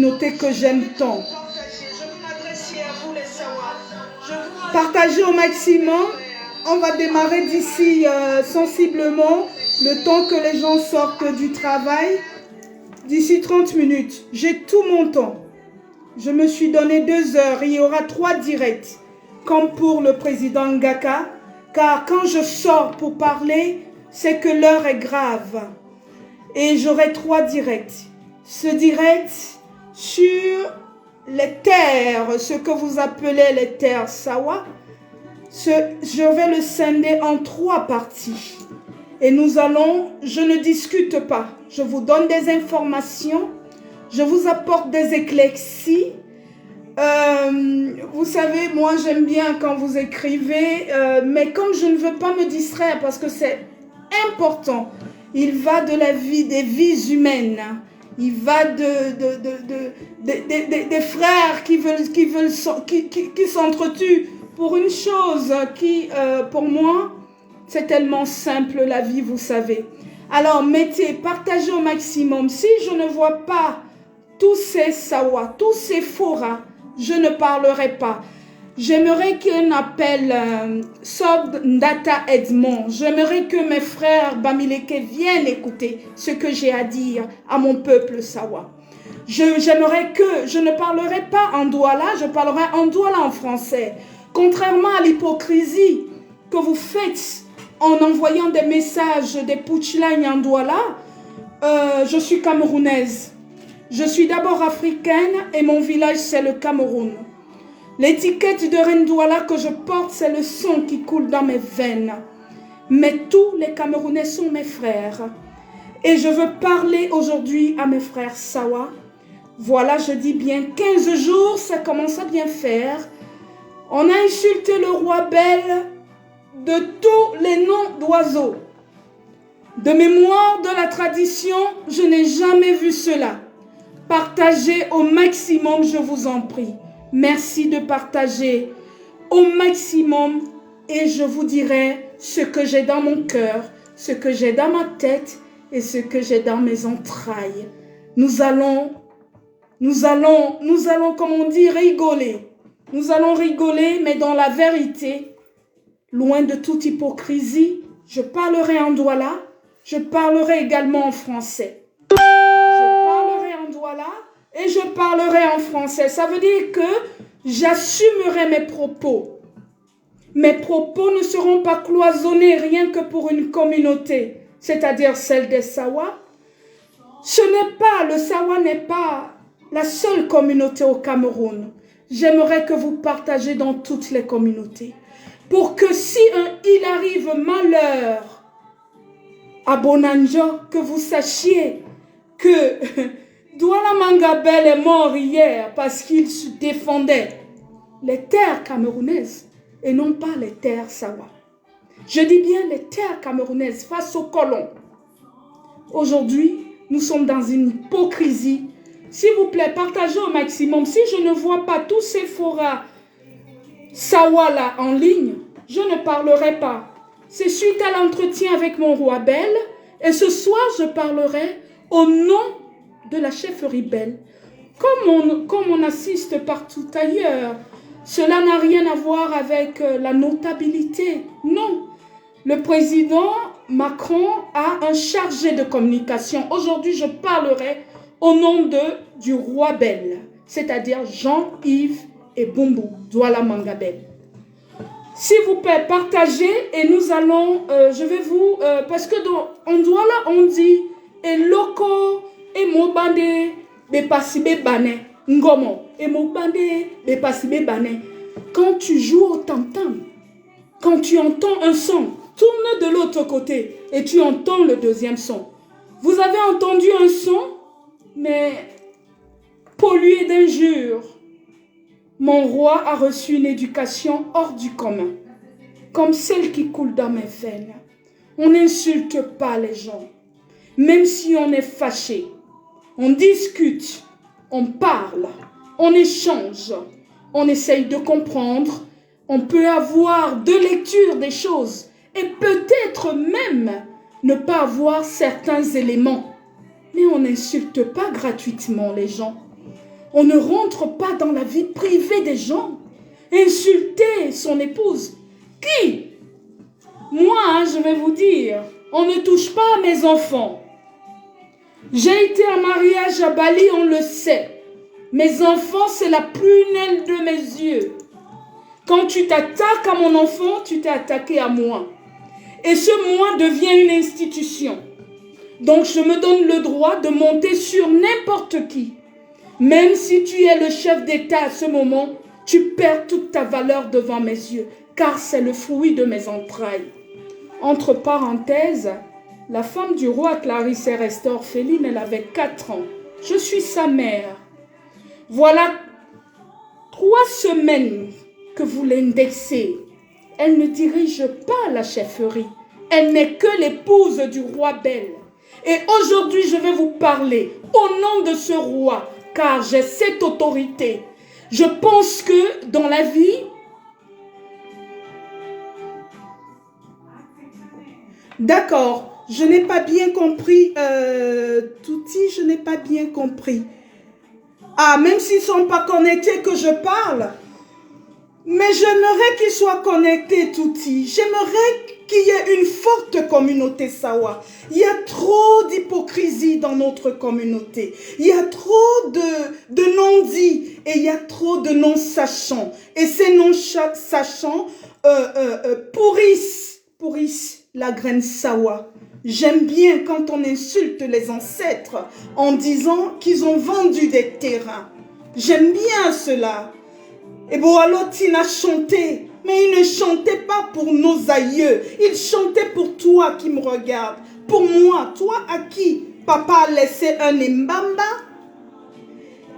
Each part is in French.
communauté que j'aime tant. Partagez au maximum. On va démarrer d'ici sensiblement le temps que les gens sortent du travail. D'ici 30 minutes. J'ai tout mon temps. Je me suis donné 2 heures. Il y aura 3 directs. Comme pour le président Ngaka. Car quand je sors pour parler, c'est que l'heure est grave. Et j'aurai 3 directs. Ce direct sur les terres, ce que vous appelez les terres Sawa, je vais le scinder en 3 parties. Et nous allons, je ne discute pas, je vous donne des informations, je vous apporte des éclaircies. Vous savez, moi j'aime bien quand vous écrivez, mais comme je ne veux pas me distraire parce que c'est important, il va de la vie, des vies humaines. Il va des frères qui s'entretuent pour une chose qui, pour moi, c'est tellement simple la vie, vous savez. Alors, partagez au maximum. Si je ne vois pas tous ces sawa, tous ces foras, je ne parlerai pas. J'aimerais qu'un appel sorte Ndata Edmond. J'aimerais que mes frères Bamileke viennent écouter ce que j'ai à dire à mon peuple Sawa. J'aimerais que je ne parlerai pas en Douala, je parlerai en Douala en français. Contrairement à l'hypocrisie que vous faites en envoyant des messages, des punchlines en Douala, je suis camerounaise. Je suis d'abord africaine et mon village c'est le Cameroun. L'étiquette de Reine Douala que je porte, c'est le sang qui coule dans mes veines. Mais tous les Camerounais sont mes frères. Et je veux parler aujourd'hui à mes frères Sawa. Voilà, je dis bien 15 jours, ça commence à bien faire. On a insulté le roi Bel de tous les noms d'oiseaux. De mémoire de la tradition, je n'ai jamais vu cela. Partagez au maximum, je vous en prie. Merci de partager au maximum et je vous dirai ce que j'ai dans mon cœur, ce que j'ai dans ma tête et ce que j'ai dans mes entrailles. Nous allons, comme on dit, rigoler. Nous allons rigoler, mais dans la vérité, loin de toute hypocrisie, je parlerai en Douala, je parlerai également en français. Je parlerai en Douala et je parlerai en français. Ça veut dire que j'assumerai mes propos. Mes propos ne seront pas cloisonnés rien que pour une communauté, c'est-à-dire celle des Sawa. Le Sawa n'est pas la seule communauté au Cameroun. J'aimerais que vous partagez dans toutes les communautés. Pour que si il arrive malheur à Bonanjo, que vous sachiez que Douala Mangabel est mort hier parce qu'il se défendait les terres camerounaises et non pas les terres Sawa. Je dis bien les terres camerounaises face aux colons. Aujourd'hui, nous sommes dans une hypocrisie. S'il vous plaît, partagez au maximum. Si je ne vois pas tous ces forats Sawa là en ligne, je ne parlerai pas. C'est suite à l'entretien avec mon roi Bel et ce soir, je parlerai au nom de la chefferie Bel. Comme on assiste partout ailleurs, cela n'a rien à voir avec la notabilité. Non. Le président Macron a un chargé de communication. Aujourd'hui, je parlerai au nom du roi Bel, c'est-à-dire Jean-Yves et Bombou, Douala Mangabel. S'il vous plaît, partagez et nous allons, je vais vous, parce que en Douala, on dit, et loco, et mobande, be pasibe bane, ngomo, et mobande, be pasibe bane. Quand tu joues au tam-tam, quand tu entends un son, tourne de l'autre côté et tu entends le deuxième son. Vous avez entendu un son, mais pollué d'injures. Mon roi a reçu une éducation hors du commun, comme celle qui coule dans mes veines. On n'insulte pas les gens, même si on est fâché. On discute, on parle, on échange, on essaye de comprendre. On peut avoir deux lectures des choses et peut-être même ne pas avoir certains éléments. Mais on n'insulte pas gratuitement les gens. On ne rentre pas dans la vie privée des gens. Insulter son épouse. Qui? Moi, je vais vous dire, on ne touche pas à mes enfants. J'ai été en mariage à Bali, on le sait. Mes enfants, c'est la prunelle de mes yeux. Quand tu t'attaques à mon enfant, tu t'es attaqué à moi. Et ce moi devient une institution. Donc je me donne le droit de monter sur n'importe qui. Même si tu es le chef d'État à ce moment, tu perds toute ta valeur devant mes yeux, car c'est le fruit de mes entrailles. Entre parenthèses, la femme du roi Clarisse est restée orpheline, elle avait 4 ans. Je suis sa mère. Voilà 3 semaines que vous l'indexez. Elle ne dirige pas la chefferie. Elle n'est que l'épouse du roi Bel. Et aujourd'hui, je vais vous parler au nom de ce roi, car j'ai cette autorité. Je pense que dans la vie, d'accord, je n'ai pas bien compris, Touti, je n'ai pas bien compris. Ah, même s'ils ne sont pas connectés que je parle, mais j'aimerais qu'ils soient connectés, Touti. J'aimerais qu'il y ait une forte communauté Sawa. Il y a trop d'hypocrisie dans notre communauté. Il y a trop de non-dits et il y a trop de non-sachants. Et ces non-sachants pourrissent la graine Sawa. J'aime bien quand on insulte les ancêtres en disant qu'ils ont vendu des terrains. J'aime bien cela. Et Boalotin a chanté, mais il ne chantait pas pour nos aïeux. Il chantait pour toi qui me regarde. Pour moi, toi à qui papa a laissé un Mbamba.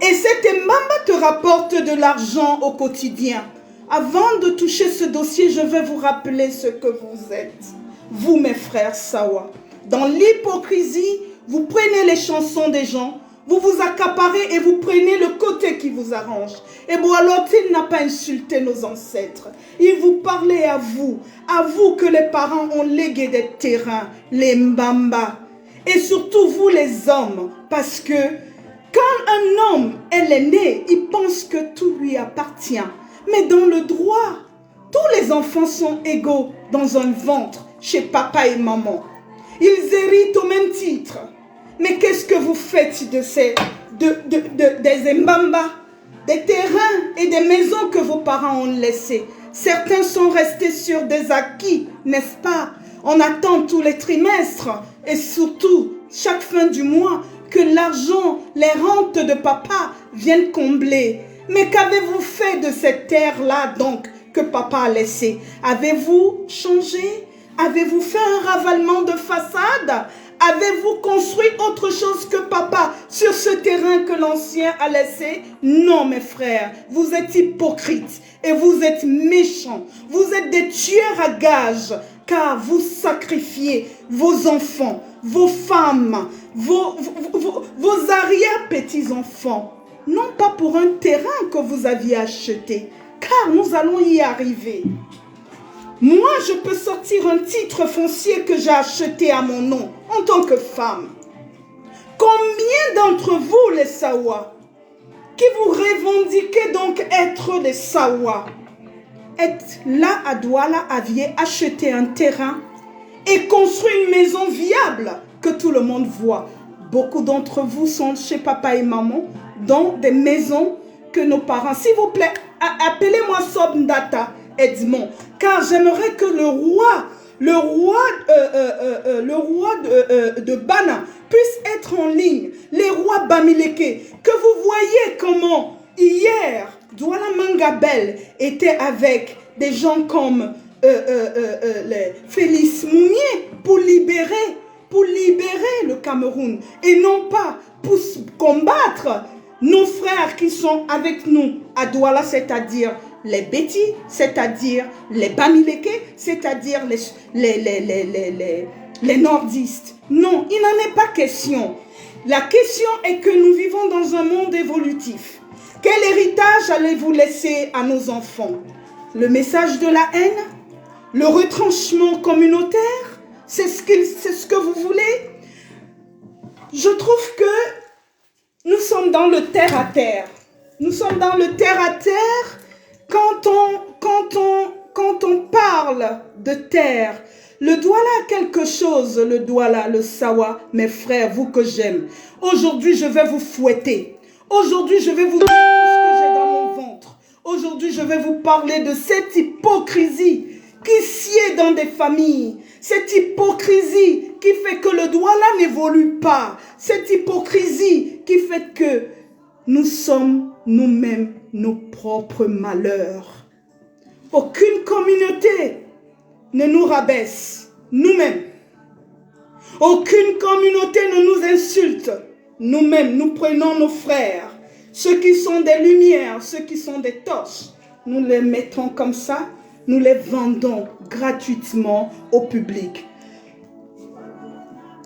Et cet Mbamba te rapporte de l'argent au quotidien. Avant de toucher ce dossier, je vais vous rappeler ce que vous êtes. Vous, mes frères Sawa, dans l'hypocrisie, vous prenez les chansons des gens, vous vous accaparez et vous prenez le côté qui vous arrange. Et Boalotin n'a pas insulté nos ancêtres. Il vous parlait à vous que les parents ont légué des terrains, les Mbamba. Et surtout vous les hommes, parce que quand un homme est l'aîné, il pense que tout lui appartient. Mais dans le droit, tous les enfants sont égaux dans un ventre chez papa et maman. Ils héritent au même titre. Mais qu'est-ce que vous faites de des Mbamba, des terrains et des maisons que vos parents ont laissés? Certains sont restés sur des acquis, n'est-ce pas? On attend tous les trimestres et surtout chaque fin du mois que l'argent, les rentes de papa viennent combler. Mais qu'avez-vous fait de cette terre-là donc que papa a laissée? Avez-vous changé? Avez-vous fait un ravalement de façade? Avez-vous construit autre chose que papa sur ce terrain que l'ancien a laissé? Non, mes frères, vous êtes hypocrites et vous êtes méchants. Vous êtes des tueurs à gages car vous sacrifiez vos enfants, vos femmes, vos arrière-petits-enfants. Non pas pour un terrain que vous aviez acheté, car nous allons y arriver. Moi, je peux sortir un titre foncier que j'ai acheté à mon nom en tant que femme. Combien d'entre vous, les Sawa, qui vous revendiquez donc être des Sawa, êtes là à Douala, aviez acheté un terrain et construit une maison viable que tout le monde voit? Beaucoup d'entre vous sont chez papa et maman dans des maisons que nos parents... S'il vous plaît, appelez-moi Sobndata Edmond, car j'aimerais que le roi de Bana puisse être en ligne, les rois Bamileke, que vous voyez comment hier Douala Mangabel était avec des gens comme Félix Moumier pour libérer le Cameroun et non pas pour combattre nos frères qui sont avec nous à Douala, c'est-à-dire les Béti, c'est-à-dire les Bamileke, c'est-à-dire les nordistes. Non, il n'en est pas question. La question est que nous vivons dans un monde évolutif. Quel héritage allez-vous laisser à nos enfants? Le message de la haine? Le retranchement communautaire? C'est ce que vous voulez? Je trouve que nous sommes dans le terre-à-terre. Nous sommes dans le terre-à-terre. Quand on parle de terre, le Douala a quelque chose, le Douala, le Sawa, mes frères, vous que j'aime. Aujourd'hui, je vais vous fouetter. Aujourd'hui, je vais vous dire tout ce que j'ai dans mon ventre. Aujourd'hui, je vais vous parler de cette hypocrisie qui sied dans des familles. Cette hypocrisie qui fait que le Douala n'évolue pas. Cette hypocrisie qui fait que nous sommes nous-mêmes nos propres malheurs. Aucune communauté ne nous rabaisse, nous-mêmes. Aucune communauté ne nous insulte. Nous-mêmes, nous prenons nos frères, ceux qui sont des lumières, ceux qui sont des torches. Nous les mettons comme ça, nous les vendons gratuitement au public.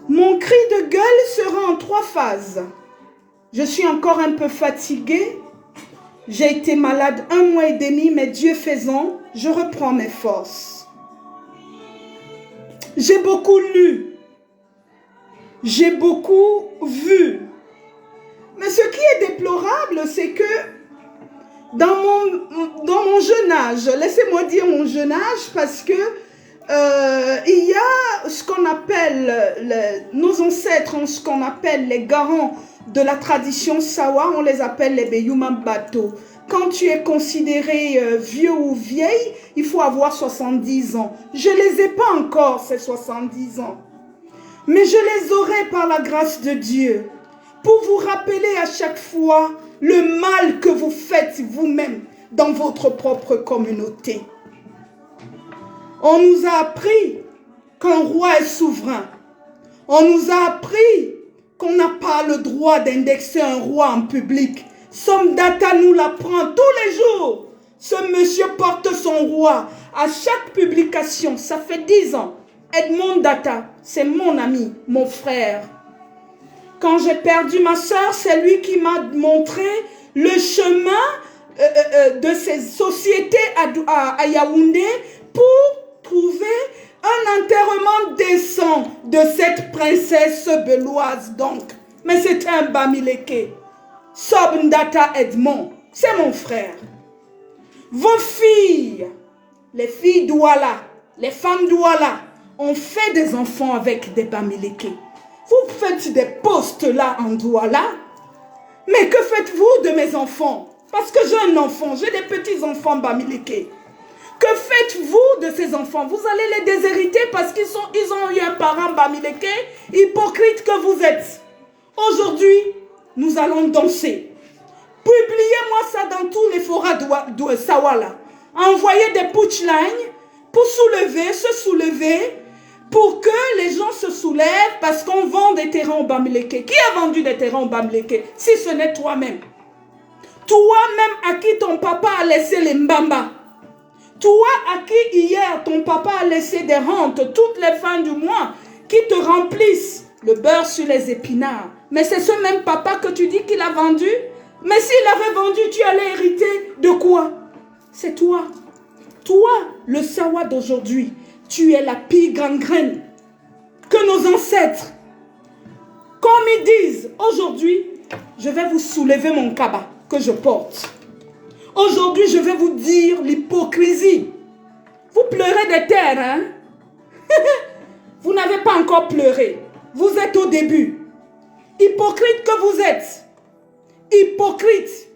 Mon cri de gueule sera en 3 phases. Je suis encore un peu fatiguée. J'ai été malade 1 mois et demi, mais Dieu faisant, je reprends mes forces. J'ai beaucoup lu. J'ai beaucoup vu. Mais ce qui est déplorable, c'est que dans mon jeune âge, laissez-moi dire mon jeune âge, parce que il y a ce qu'on appelle, nos ancêtres ont ce qu'on appelle les garants de la tradition Sawa, on les appelle les Beyuma Bato. Quand tu es considéré vieux ou vieille, il faut avoir 70 ans. Je ne les ai pas encore, ces 70 ans. Mais je les aurai par la grâce de Dieu. Pour vous rappeler à chaque fois le mal que vous faites vous-même dans votre propre communauté. On nous a appris qu'un roi est souverain. On nous a appris qu'on n'a pas le droit d'indexer un roi en public. Somdata nous l'apprend tous les jours. Ce monsieur porte son roi à chaque publication. Ça fait 10 ans. Edmond Data, c'est mon ami, mon frère. Quand j'ai perdu ma soeur, c'est lui qui m'a montré le chemin de ces sociétés à Yaoundé pour trouver un enterrement décent de cette princesse beloise donc. Mais c'était un Bamileke. Sobndata Edmond, c'est mon frère. Vos filles, les filles Douala, les femmes Douala, ont fait des enfants avec des Bamileke. Vous faites des postes là en Douala. Mais que faites-vous de mes enfants? Parce que j'ai un enfant, j'ai des petits-enfants Bamileke. Que faites-vous de ces enfants? Vous allez les déshériter parce qu'ils ont eu un parent Bamileke, hypocrite que vous êtes. Aujourd'hui, nous allons danser. Publiez-moi ça dans tous les forats de Sawala. Envoyez des punchlines pour se soulever, pour que les gens se soulèvent parce qu'on vend des terrains au Bamileke. Qui a vendu des terrains au Bamileke si ce n'est toi-même? Toi-même à qui ton papa a laissé les mbamba. Toi à qui hier ton papa a laissé des rentes toutes les fins du mois qui te remplissent le beurre sur les épinards. Mais c'est ce même papa que tu dis qu'il a vendu. Mais s'il avait vendu, tu allais hériter de quoi? C'est toi. Toi, le Sawa d'aujourd'hui, tu es la pire gangrène que nos ancêtres. Comme ils disent, aujourd'hui, je vais vous soulever mon kaba que je porte. Aujourd'hui, je vais vous dire l'hypocrisie. Vous pleurez des terres, hein? Vous n'avez pas encore pleuré. Vous êtes au début. Hypocrite que vous êtes. Hypocrite.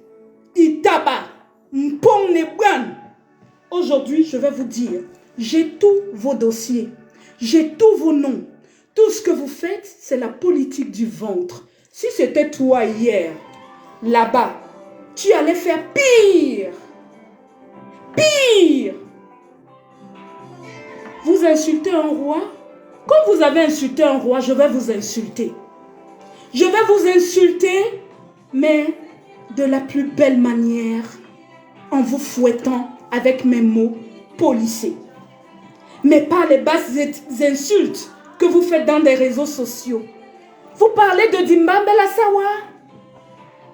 Itaba. Mpong nebwan. Aujourd'hui, je vais vous dire, j'ai tous vos dossiers. J'ai tous vos noms. Tout ce que vous faites, c'est la politique du ventre. Si c'était toi hier, là-bas, tu allais faire pire. Pire. Vous insultez un roi. Comme vous avez insulté un roi, je vais vous insulter. Je vais vous insulter, mais de la plus belle manière, en vous fouettant avec mes mots policiers. Mais pas les basses insultes que vous faites dans des réseaux sociaux. Vous parlez de Dimbambela Sawa.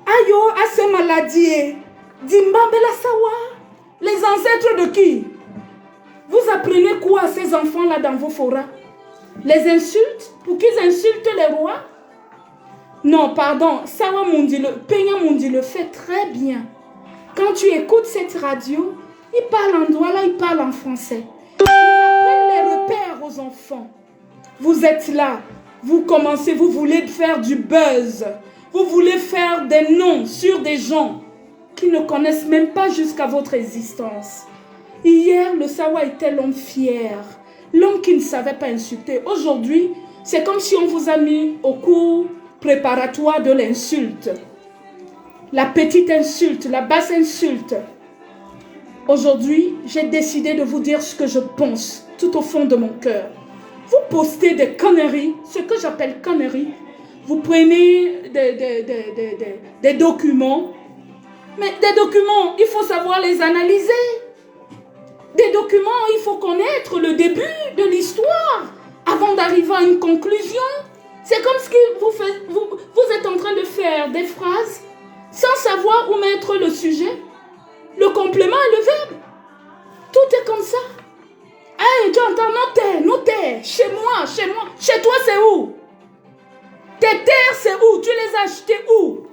Ayo, à ces maladies. Dimbambela Sawa. Les ancêtres de qui? Vous apprenez quoi à ces enfants-là dans vos forats? Les insultes? Pour qu'ils insultent les rois? Non, pardon, Sawa Mundi, Penya Mundi le fait très bien. Quand tu écoutes cette radio, il parle en douala, il parle en français. Il apprend les repères aux enfants. Vous êtes là, vous commencez, vous voulez faire du buzz. Vous voulez faire des noms sur des gens qui ne connaissent même pas jusqu'à votre existence. Hier, le Sawa était l'homme fier, l'homme qui ne savait pas insulter. Aujourd'hui, c'est comme si on vous a mis au cours préparatoire de l'insulte. La petite insulte, la basse insulte. Aujourd'hui, j'ai décidé de vous dire ce que je pense, tout au fond de mon cœur. Vous postez des conneries, ce que j'appelle conneries. Vous prenez des documents. Mais des documents, il faut savoir les analyser. Des documents, il faut connaître le début de l'histoire avant d'arriver à une conclusion. C'est comme ce que vous êtes en train de faire des phrases sans savoir où mettre le sujet, le complément et le verbe. Tout est comme ça. Hey, tu entends, notez. Chez moi. Chez toi, c'est où? Tes terres, c'est où? Tu les as achetées où?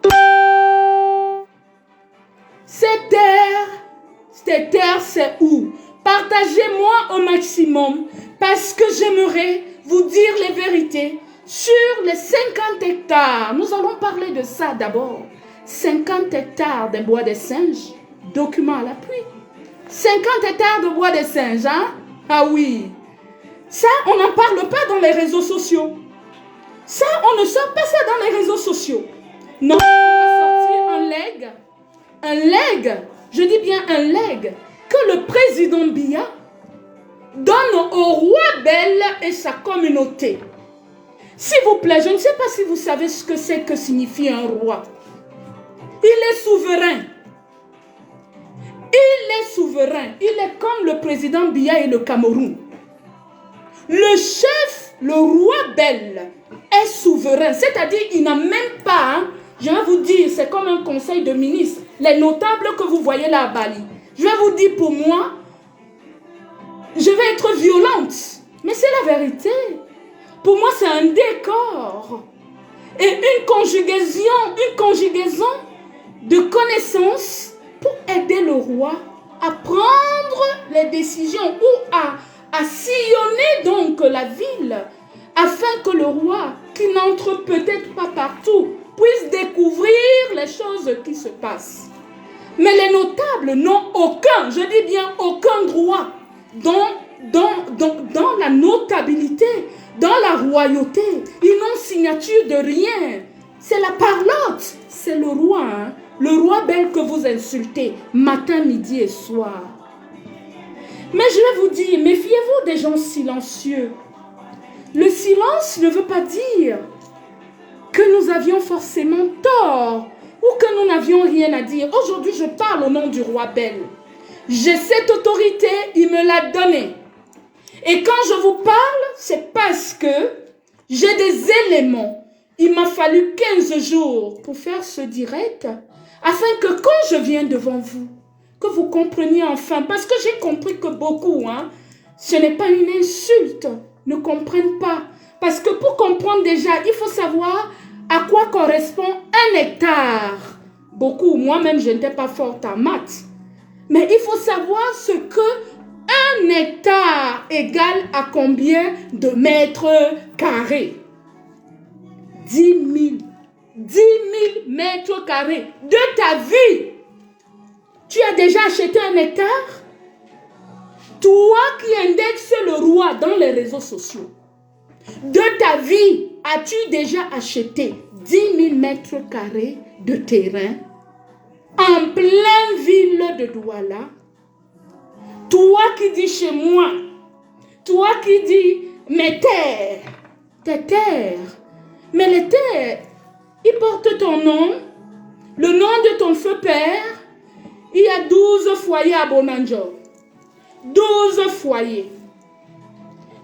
Ces terres, c'est où? Partagez-moi au maximum parce que j'aimerais vous dire les vérités sur les 50 hectares. Nous allons parler de ça d'abord. 50 hectares de bois des singes, document à l'appui. 50 hectares de bois des singes, hein? Ah oui. Ça, on n'en parle pas dans les réseaux sociaux. Ça, on ne sort pas ça dans les réseaux sociaux. Non, on va sortir un legs, je dis bien un legs, que le président Biya donne au roi Bel et sa communauté. S'il vous plaît, je ne sais pas si vous savez ce que c'est que signifie un roi. Il est souverain. Il est comme le président Biya et le Cameroun. Le chef, le roi Bel, est souverain. C'est-à-dire, il n'a même pas, je vais vous dire, c'est comme un conseil de ministres. Les notables que vous voyez là à Bali. Je vais vous dire, pour moi, je vais être violente. Mais c'est la vérité. Pour moi, c'est un décor. Et une conjugaison de connaissances pour aider le roi à prendre les décisions ou à sillonner donc la ville afin que le roi, qui n'entre peut-être pas partout, puisse découvrir les choses qui se passent. Mais les notables n'ont aucun, je dis bien aucun droit dans la notabilité, dans la royauté. Ils n'ont signature de rien. C'est la parlotte, c'est le roi, hein? Le roi Bel que vous insultez matin, midi et soir. Mais je vais vous dire, méfiez-vous des gens silencieux. Le silence ne veut pas dire que nous avions forcément tort ou que nous n'avions rien à dire. Aujourd'hui, je parle au nom du roi Bel. J'ai cette autorité, il me l'a donnée. Et quand je vous parle, c'est parce que j'ai des éléments. Il m'a fallu 15 jours pour faire ce direct, afin que quand je viens devant vous, que vous compreniez enfin, parce que j'ai compris que beaucoup, ce n'est pas une insulte, ne comprennent pas. Parce que pour comprendre déjà, il faut savoir à quoi correspond un hectare. Beaucoup, moi-même, je n'étais pas forte en maths. Mais il faut savoir ce que un hectare égale à combien de mètres carrés. 10 000 mètres carrés de ta vie. Tu as déjà acheté un hectare? Toi qui indexes le roi dans les réseaux sociaux, de ta vie, as-tu déjà acheté 10 000 mètres carrés de terrain en pleine ville de Douala? Toi qui dis chez moi, toi qui dis mes terres, tes terres, mais les terres, ils portent ton nom, le nom de ton feu père. Il y a 12 foyers à Bonanjo. 12 foyers.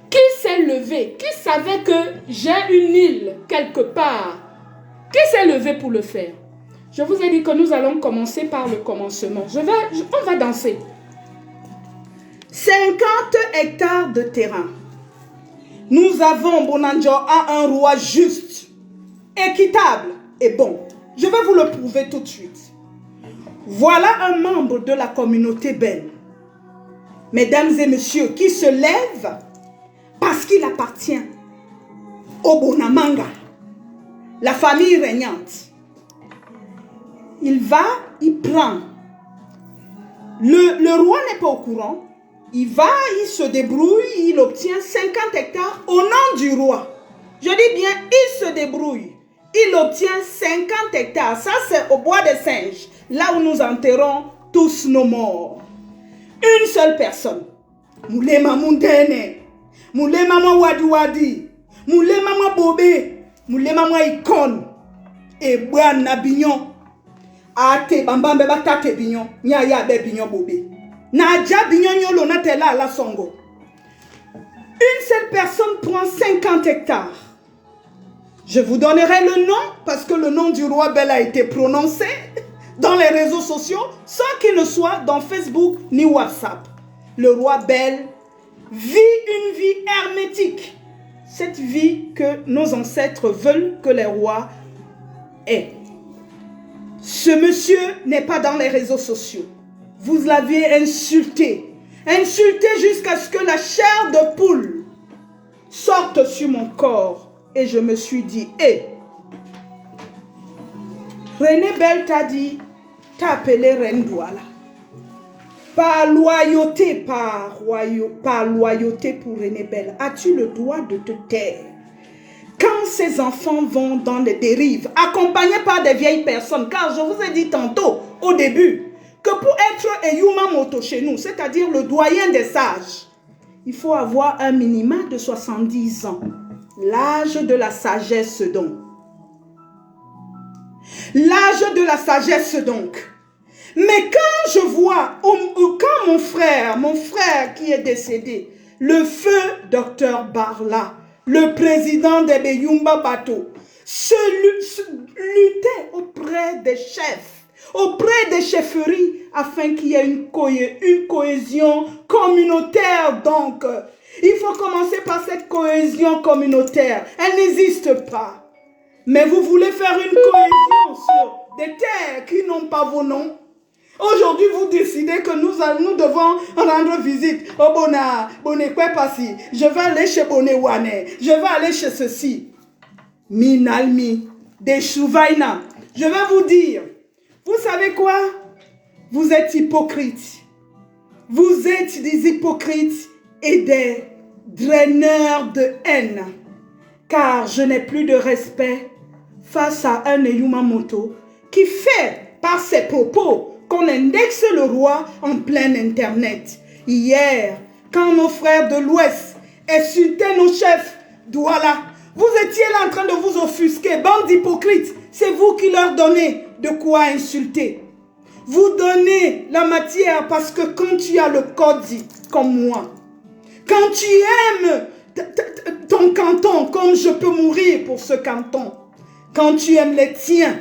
Qui s'est levé? Qui savait que j'ai une île quelque part? Qui s'est levé pour le faire? Je vous ai dit que nous allons commencer par le commencement. On va danser. 50 hectares de terrain. Nous avons Bonanjo a un roi juste. équitable et bon. Je vais vous le prouver tout de suite. Voilà un membre de la communauté belle, mesdames et messieurs, qui se lève parce qu'il appartient au Bonamanga, la famille régnante. Il va, il prend. Le roi n'est pas au courant. Il va, il se débrouille, il obtient 50 hectares au nom du roi. Je dis bien, il se débrouille. Il obtient 50 hectares. Ça, c'est au bois des singes, là où nous enterrons tous nos morts. Une seule personne. Moulema Mundene, Moulema Wadi Wadi, Moulema Bobé, Moulema Icon, et Bran Nabignon. Ate Bambambe Batate Bignon, Nyaya Be Bignon Bobé. Nadja Bignon Yolo Natela la Songo. Une seule personne prend 50 hectares. Je vous donnerai le nom parce que le nom du roi Bel a été prononcé dans les réseaux sociaux sans qu'il ne soit dans Facebook ni WhatsApp. Le roi Bel vit une vie hermétique. Cette vie que nos ancêtres veulent que les rois aient. Ce monsieur n'est pas dans les réseaux sociaux. Vous l'avez insulté. Insulté jusqu'à ce que la chair de poule sorte sur mon corps. Et je me suis dit, hé, René Bel t'a dit, t'as appelé Reine Douala. Par loyauté, par loyauté pour René Bel, as-tu le droit de te taire? Quand ces enfants vont dans les dérives, accompagnés par des vieilles personnes, car je vous ai dit tantôt, au début, que pour être Eyuma Moto chez nous, c'est-à-dire le doyen des sages, il faut avoir un minimum de 70 ans. L'âge de la sagesse donc. L'âge de la sagesse donc. Mais quand je vois, quand mon frère qui est décédé, le feu docteur Barla, le président des Beyumba Bato, luttait auprès des chefs, auprès des chefferies, afin qu'il y ait une cohésion communautaire donc. Il faut commencer par cette cohésion communautaire. Elle n'existe pas. Mais vous voulez faire une cohésion sur des terres qui n'ont pas vos noms. Aujourd'hui, vous décidez que nous devons rendre visite au Bonekwepasi. Je vais aller chez Bonewane. Je vais aller chez ceci. Minalmi, des Chouvaina. Je vais vous dire, vous savez quoi? Vous êtes hypocrites. Vous êtes des hypocrites et des draineurs de haine. Car je n'ai plus de respect face à un Eyuma Moto qui fait par ses propos qu'on indexe le roi en plein internet. Hier, quand nos frères de l'Ouest insultaient nos chefs, Douala, vous étiez là en train de vous offusquer, bande d'hypocrites. C'est vous qui leur donnez de quoi insulter. Vous donnez la matière parce que quand tu as le code comme moi, quand tu aimes ton canton comme je peux mourir pour ce canton, quand tu aimes les tiens,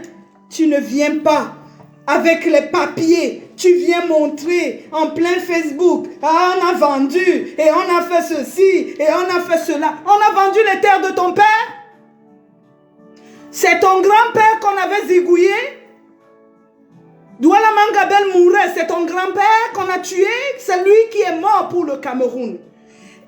tu ne viens pas avec les papiers, tu viens montrer en plein Facebook, ah, on a vendu et on a fait ceci et on a fait cela. On a vendu les terres de ton père? C'est ton grand-père qu'on avait zigouillé? Douala Mangabel mourait, c'est ton grand-père qu'on a tué? C'est lui qui est mort pour le Cameroun.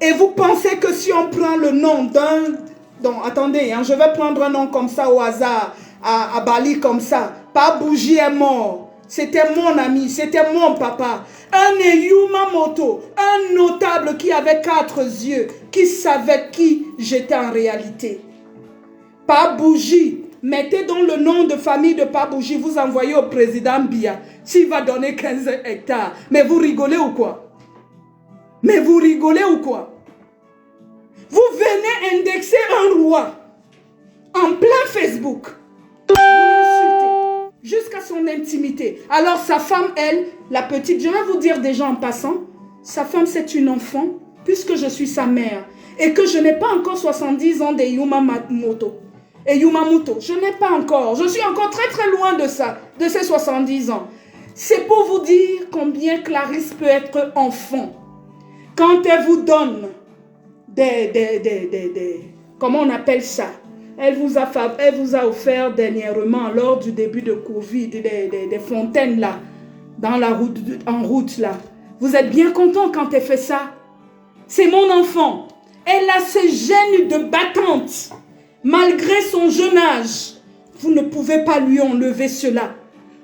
Et vous pensez que si on prend le nom d'un... Donc, attendez, hein, je vais prendre un nom comme ça au hasard, à Bali comme ça. Pas Bougie est mort. C'était mon ami, c'était mon papa. Un Eyuma Moto, un notable qui avait 4 yeux, qui savait qui j'étais en réalité. Pas Bougie. Mettez donc le nom de famille de Pabouji, vous envoyez au président Biya. S'il va donner 15 hectares. Mais vous rigolez ou quoi? Mais vous rigolez ou quoi? Vous venez indexer un roi en plein Facebook. Vous l'insultez jusqu'à son intimité. Alors sa femme, elle, la petite, je vais vous dire déjà en passant, sa femme c'est une enfant, puisque je suis sa mère. Et que je n'ai pas encore 70 ans d'Eyuma Moto. Et Yumamoto, je n'ai pas encore. Je suis encore très très loin de ça, de ces 70 ans. C'est pour vous dire combien Clarisse peut être enfant. Quand elle vous donne comment on appelle ça? Elle vous a offert dernièrement, lors du début de Covid, des fontaines là, dans la route, en route là. Vous êtes bien content quand elle fait ça? C'est mon enfant. Elle a ce gène de battante. Malgré son jeune âge, vous ne pouvez pas lui enlever cela.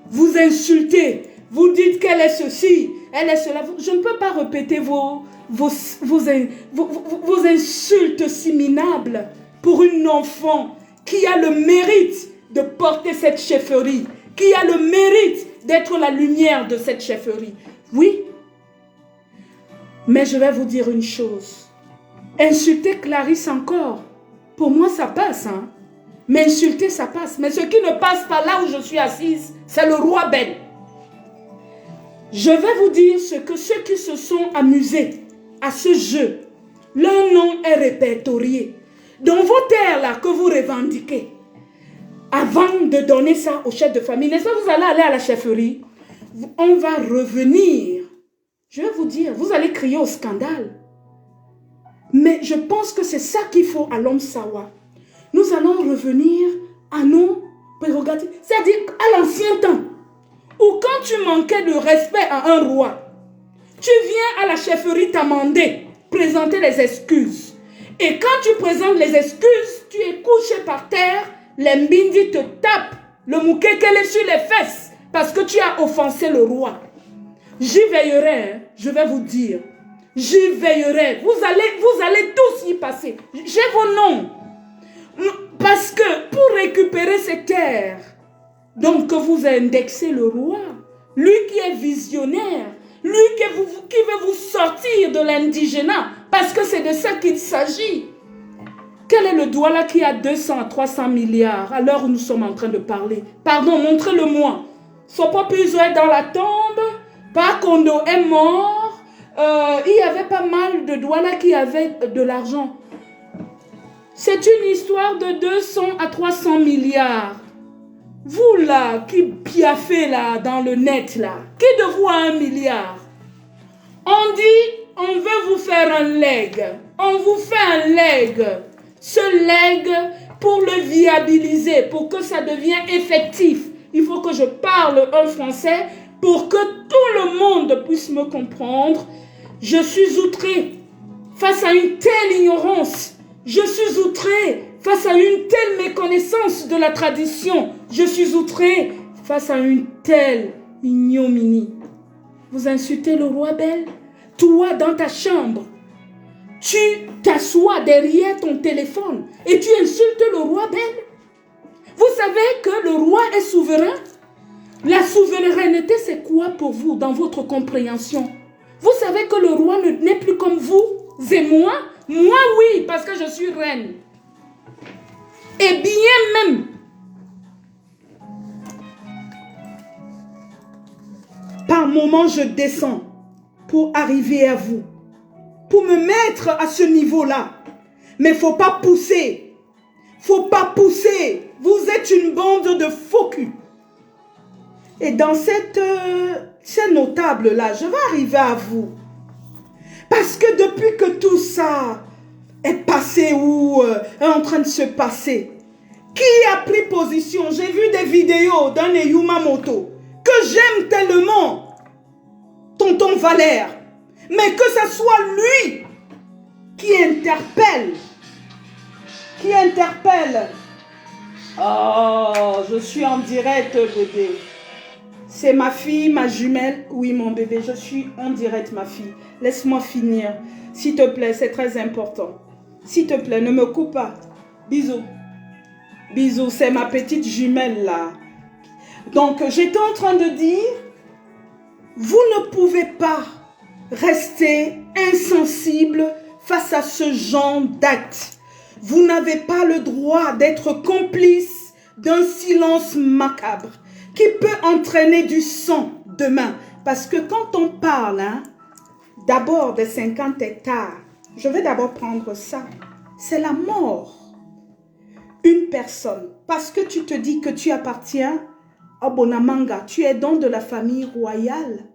Vous insultez, vous dites qu'elle est ceci, elle est cela. Je ne peux pas répéter vos insultes si minables pour une enfant qui a le mérite de porter cette chefferie, qui a le mérite d'être la lumière de cette chefferie. Oui, mais je vais vous dire une chose. Insulter Clarisse encore, pour moi ça passe, hein. Mais insulter ça passe. Mais ce qui ne passe pas là où je suis assise, c'est le roi Ben. Je vais vous dire ce que ceux qui se sont amusés à ce jeu, leur nom est répertorié. Dans vos terres là que vous revendiquez, avant de donner ça au chef de famille, n'est-ce pas, vous allez aller à la chefferie, on va revenir. Je vais vous dire, vous allez crier au scandale. Mais je pense que c'est ça qu'il faut à l'homme Sawa. Nous allons revenir à nos prérogatives. C'est-à-dire à l'ancien temps, où quand tu manquais de respect à un roi, tu viens à la chefferie t'amender, présenter les excuses. Et quand tu présentes les excuses, tu es couché par terre, les mbindi te tapent, le moukekele sur les fesses, parce que tu as offensé le roi. J'y veillerai, hein, je vais vous dire. J'y veillerai. Vous allez tous y passer. J'ai vos noms. Parce que pour récupérer ces terres, donc que vous indexez le roi, lui qui est visionnaire, lui qui veut vous sortir de l'indigénat, parce que c'est de ça qu'il s'agit. Quel est le Douala qui a 200 à 300 milliards à l'heure où nous sommes en train de parler? Pardon, montrez-le-moi. Sopo Pizo est dans la tombe, Par Kondo est mort, il y avait pas mal de Douala qui avaient de l'argent. C'est une histoire de 200 à 300 milliards. Vous là, qui piaffez là dans le net là, qui de vous a 1 milliard? On dit, on veut vous faire un leg. On vous fait un leg. Ce leg, pour le viabiliser, pour que ça devienne effectif, il faut que je parle un français pour que tout le monde puisse me comprendre. Je suis outré face à une telle ignorance. Je suis outré face à une telle méconnaissance de la tradition. Je suis outré face à une telle ignominie. Vous insultez le roi Bel? Toi, dans ta chambre, tu t'assois derrière ton téléphone et tu insultes le roi Bel? Vous savez que le roi est souverain? La souveraineté, c'est quoi pour vous dans votre compréhension? Vous savez que le roi n'est plus comme vous et moi? Moi, oui, parce que je suis reine. Et bien même, par moments, je descends pour arriver à vous, pour me mettre à ce niveau-là. Mais il ne faut pas pousser. Il ne faut pas pousser. Vous êtes une bande de faux culs. Et dans ces notables-là, je vais arriver à vous. Parce que depuis que tout ça est passé ou est en train de se passer, qui a pris position? J'ai vu des vidéos d'un Eyuma Moto que j'aime tellement, tonton Valère, mais que ce soit lui qui interpelle. Oh, je suis en direct, bébé. C'est ma fille, ma jumelle. Oui, mon bébé, je suis en direct, ma fille. Laisse-moi finir. S'il te plaît, c'est très important. S'il te plaît, ne me coupe pas. Bisous. Bisous, c'est ma petite jumelle là. Donc, j'étais en train de dire, vous ne pouvez pas rester insensible face à ce genre d'acte. Vous n'avez pas le droit d'être complice d'un silence macabre qui peut entraîner du sang demain. Parce que quand on parle, hein, d'abord des 50 hectares, je vais d'abord prendre ça. C'est la mort. Une personne, parce que tu te dis que tu appartiens à Bonamanga, tu es donc de la famille royale.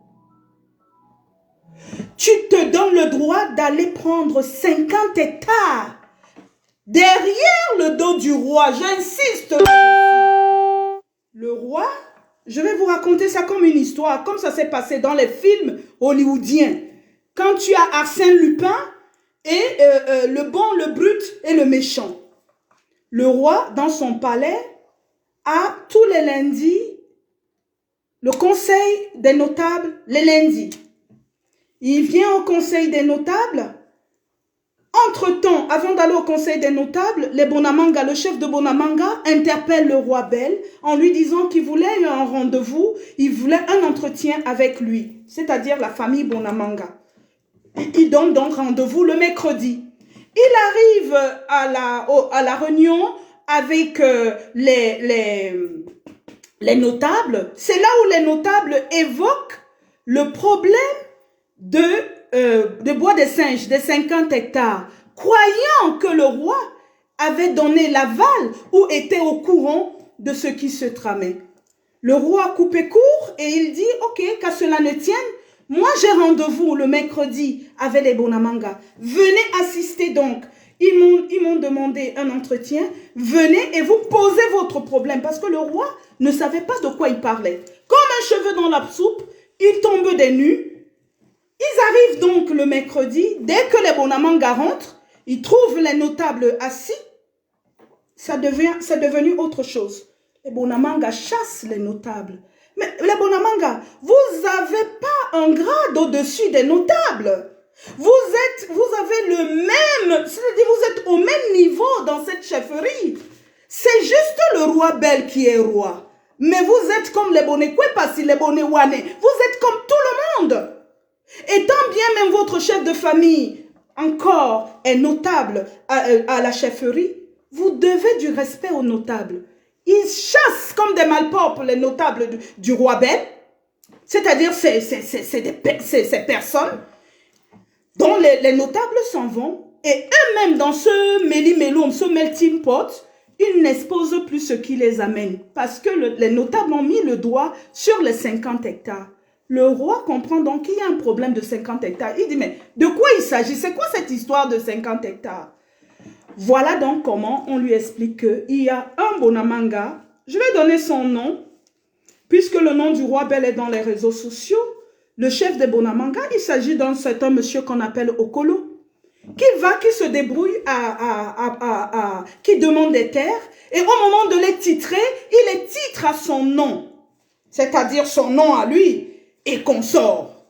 Tu te donnes le droit d'aller prendre 50 hectares derrière le dos du roi, j'insiste là-dessus. Le roi, je vais vous raconter ça comme une histoire, comme ça s'est passé dans les films hollywoodiens. Quand tu as Arsène Lupin et le bon, le brut et le méchant. Le roi, dans son palais, a tous les lundis le conseil des notables, les lundis. Il vient au conseil des notables. Entre-temps, avant d'aller au conseil des notables, les Bonamanga, le chef de Bonamanga, interpelle le roi Bel en lui disant qu'il voulait un rendez-vous, il voulait un entretien avec lui, c'est-à-dire la famille Bonamanga. Il donne donc rendez-vous le mercredi. Il arrive à la réunion avec les notables. C'est là où les notables évoquent le problème de bois des singes, de 50 hectares, croyant que le roi avait donné l'aval ou était au courant de ce qui se tramait. Le roi a coupé court et il dit, ok, qu'à cela ne tienne, moi j'ai rendez-vous le mercredi avec les Bonamanga. Venez assister donc. Ils m'ont demandé un entretien. Venez et vous posez votre problème. Parce que le roi ne savait pas de quoi il parlait. Comme un cheveu dans la soupe, il tombe des nues. Ils arrivent donc le mercredi. Dès que les Bonamanga rentrent, ils trouvent les notables assis. C'est devenu autre chose. Les Bonamanga chassent les notables. Mais les Bonamanga, vous n'avez pas un grade au-dessus des notables. Vous avez le même, c'est-à-dire vous êtes au même niveau dans cette chefferie. C'est juste le roi Bel qui est roi. Mais vous êtes comme les Bonekwepas, les Bonewane. Vous êtes comme tout le monde. Et tant bien même votre chef de famille encore est notable à la chefferie, vous devez du respect aux notables. Ils chassent comme des malpropres les notables du roi Bel, c'est-à-dire ces personnes dont les notables s'en vont et eux-mêmes dans ce méli-méloum, ce melting pot, ils n'exposent plus ce qui les amène parce que les notables ont mis le doigt sur les 50 hectares. Le roi comprend donc qu'il y a un problème de 50 hectares. Il dit, mais de quoi il s'agit? C'est quoi cette histoire de 50 hectares? Voilà donc comment on lui explique qu'il y a un Bonamanga. Je vais donner son nom, puisque le nom du roi Bel est dans les réseaux sociaux. Le chef des Bonamanga, il s'agit d'un certain monsieur qu'on appelle Okolo, qui se débrouille, qui demande des terres, et au moment de les titrer, il les titre à son nom, c'est-à-dire son nom à lui, et consort.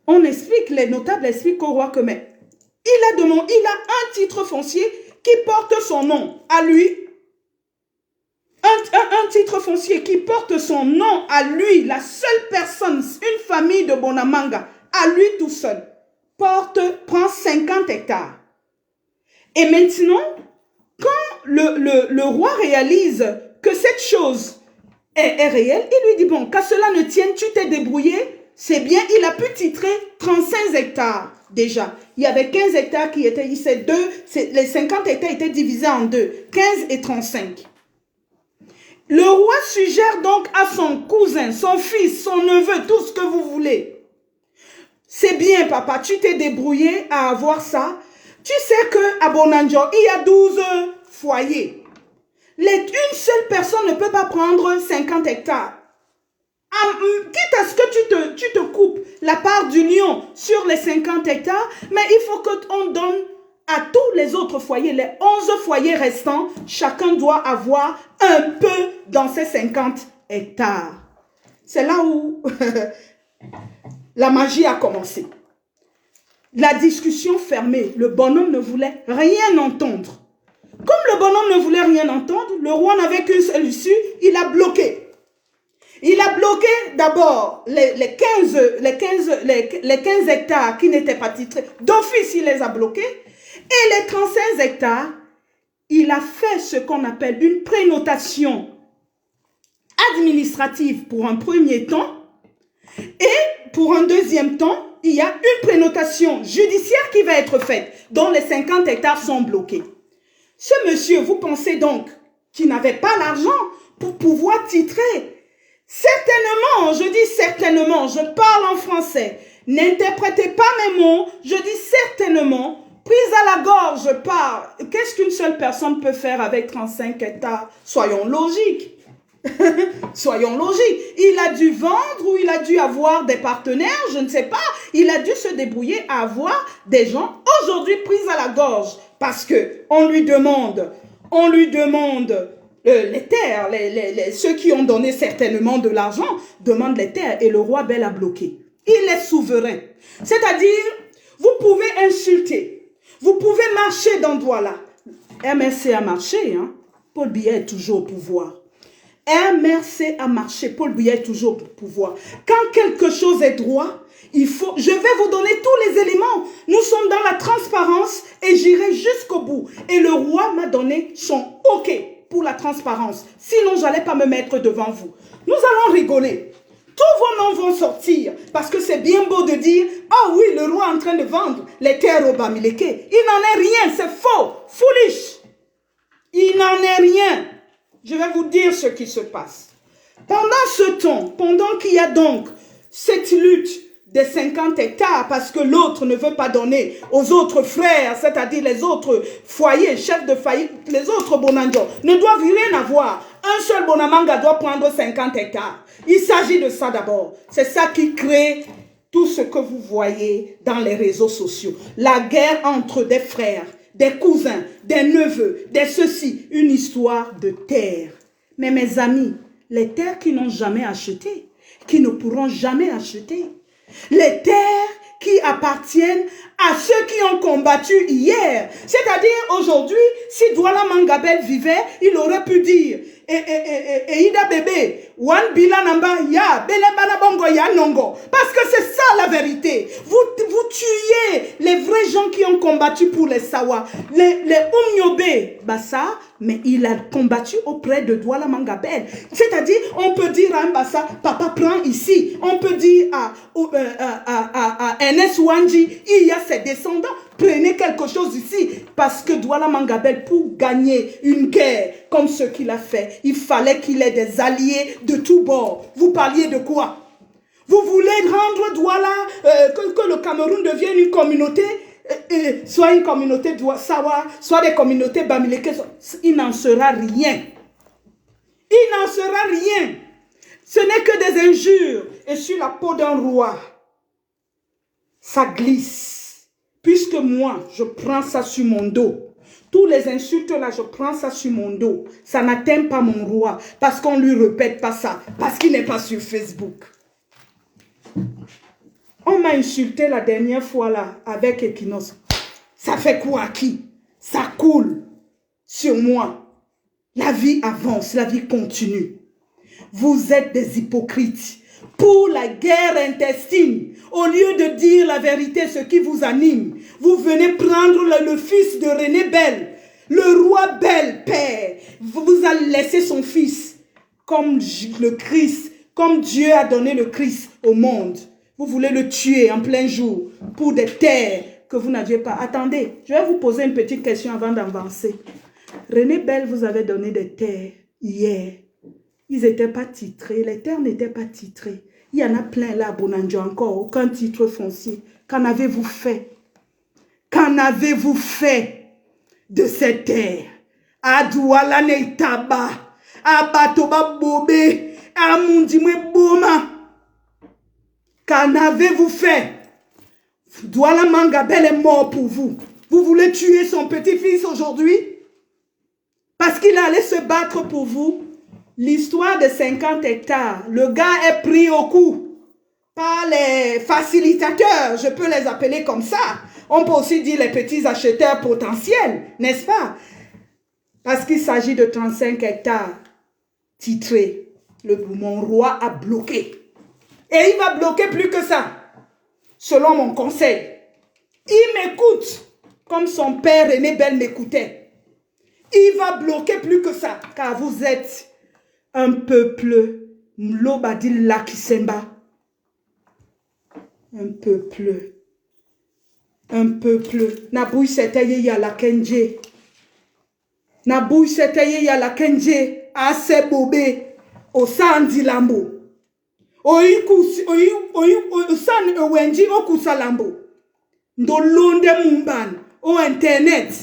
On explique, les notables expliquent au roi que, mais il a un titre foncier qui porte son nom à lui. Un titre foncier qui porte son nom à lui, la seule personne, une famille de Bonamanga, à lui tout seul, prend 50 hectares. Et maintenant, quand le roi réalise que cette chose est réelle, il lui dit, bon, qu'à cela ne tienne, tu t'es débrouillé, c'est bien, il a pu titrer 35 hectares déjà. Il y avait 15 hectares qui étaient, les 50 hectares étaient divisés en deux, 15 et 35. Le roi suggère donc à son cousin, son fils, son neveu, tout ce que vous voulez. C'est bien, papa, tu t'es débrouillé à avoir ça. Tu sais qu'à Bonanjo, il y a 12 foyers. Une seule personne ne peut pas prendre 50 hectares. Quitte à ce que tu te coupes la part du lion sur les 50 hectares, mais il faut qu'on donne à tous les autres foyers, les 11 foyers restants, chacun doit avoir un peu dans ces 50 hectares. C'est là où la magie a commencé. La discussion fermée, le bonhomme ne voulait rien entendre. Comme le bonhomme ne voulait rien entendre, le roi n'avait qu'une seule issue, il a bloqué. Il a bloqué d'abord les 15 hectares qui n'étaient pas titrés. D'office, il les a bloqués. Et les 35 hectares, il a fait ce qu'on appelle une prénotation administrative pour un premier temps. Et pour un deuxième temps, il y a une prénotation judiciaire qui va être faite, dont les 50 hectares sont bloqués. Ce monsieur, vous pensez donc qu'il n'avait pas l'argent pour pouvoir titrer? Certainement, je dis certainement, je parle en français. N'interprétez pas mes mots, je dis certainement Prise à la gorge par... Qu'est-ce qu'une seule personne peut faire avec 35 hectares? Soyons logiques. Soyons logiques. Il a dû vendre ou il a dû avoir des partenaires, je ne sais pas. Il a dû se débrouiller à avoir des gens aujourd'hui pris à la gorge parce que on lui demande les terres, ceux qui ont donné certainement de l'argent demandent les terres et le roi Bel a bloqué. Il est souverain. C'est-à-dire, vous pouvez insulter, vous pouvez marcher dans Douala. MRC a marché, hein? Paul Biya est toujours au pouvoir. MRC a marché, Paul Biya est toujours au pouvoir. Quand quelque chose est droit, je vais vous donner tous les éléments. Nous sommes dans la transparence et j'irai jusqu'au bout. Et le roi m'a donné son OK pour la transparence. Sinon, je n'allais pas me mettre devant vous. Nous allons rigoler. Tous vos noms vont sortir parce que c'est bien beau de dire « Ah oui, le roi est en train de vendre les terres au Bamileke. » Il n'en est rien, c'est faux, foolish. Il n'en est rien. Je vais vous dire ce qui se passe. Pendant ce temps, pendant qu'il y a donc cette lutte des 50 hectares parce que l'autre ne veut pas donner aux autres frères, c'est-à-dire les autres foyers, chefs de foyer, les autres Bonanjo, ne doivent rien avoir. Un seul Bonamanga doit prendre 50 hectares. Il s'agit de ça d'abord. C'est ça qui crée tout ce que vous voyez dans les réseaux sociaux. La guerre entre des frères, des cousins, des neveux, des ceci, une histoire de terre. Mais mes amis, les terres qui n'ont jamais acheté, qui ne pourront jamais acheter, les terres qui appartiennent à ceux qui ont combattu hier. C'est-à-dire aujourd'hui, si Douala Mangabel vivait, il aurait pu dire Ida bébé, Wan Bila Namba, Ya, Bele Banabongo, Ya Nongo. Parce que c'est ça la vérité. Vous tuez les vrais gens qui ont combattu pour les Sawa. Les Umnyobe, Bassa, mais il a combattu auprès de Douala Mangabel. C'est-à-dire, on peut dire à un Bassa, papa prend ici. On peut dire à NS Wanji, il y a ses descendants. Prenez quelque chose ici. Parce que Douala Mangabel, pour gagner une guerre comme ce qu'il a fait, il fallait qu'il ait des alliés de tous bords. Vous parliez de quoi? Vous voulez rendre Douala, que le Cameroun devienne une communauté, soit une communauté Sawa, soit des communautés Bamileke. Il n'en sera rien. Il n'en sera rien. Ce n'est que des injures. Et sur la peau d'un roi, ça glisse. Puisque moi, je prends ça sur mon dos. Tous les insultes là, je prends ça sur mon dos. Ça n'atteint pas mon roi. Parce qu'on ne lui répète pas ça. Parce qu'il n'est pas sur Facebook. On m'a insulté la dernière fois là, avec Equinos. Ça fait quoi à qui? Ça coule sur moi. La vie avance, la vie continue. Vous êtes des hypocrites. Pour la guerre intestine, au lieu de dire la vérité, ce qui vous anime, vous venez prendre le fils de René Bel, le roi Bel, père, vous allez laisser son fils, comme le Christ, comme Dieu a donné le Christ au monde. Vous voulez le tuer en plein jour pour des terres que vous n'aviez pas. Attendez, je vais vous poser une petite question avant d'avancer. René Bel vous avait donné des terres hier. Ils n'étaient pas titrés, les terres n'étaient pas titrées. Il y en a plein là à Bonanjo encore, aucun titre foncier. Qu'en avez-vous fait? Qu'en avez-vous fait de ces terres? À Douala Neitaba, à Batoba Bobé, à Mundimwe Boma. Qu'en avez-vous fait? Douala Mangabel est mort pour vous. Vous voulez tuer son petit-fils aujourd'hui? Parce qu'il allait se battre pour vous. L'histoire de 50 hectares, le gars est pris au coup par les facilitateurs, je peux les appeler comme ça. On peut aussi dire les petits acheteurs potentiels, n'est-ce pas? Parce qu'il s'agit de 35 hectares titrés. Mon roi a bloqué. Et il va bloquer plus que ça, selon mon conseil. Il m'écoute comme son père René Bel m'écoutait. Il va bloquer plus que ça, car vous êtes un peuple, Mlobadil Lakisemba. Un peuple. Nabouy seteye ya la kenje. Nabouy seteye ya la kenje. Ase bobe. Osandi lambo. Osan ewenji okusa lambo. Ndolonde mumban. au Internet.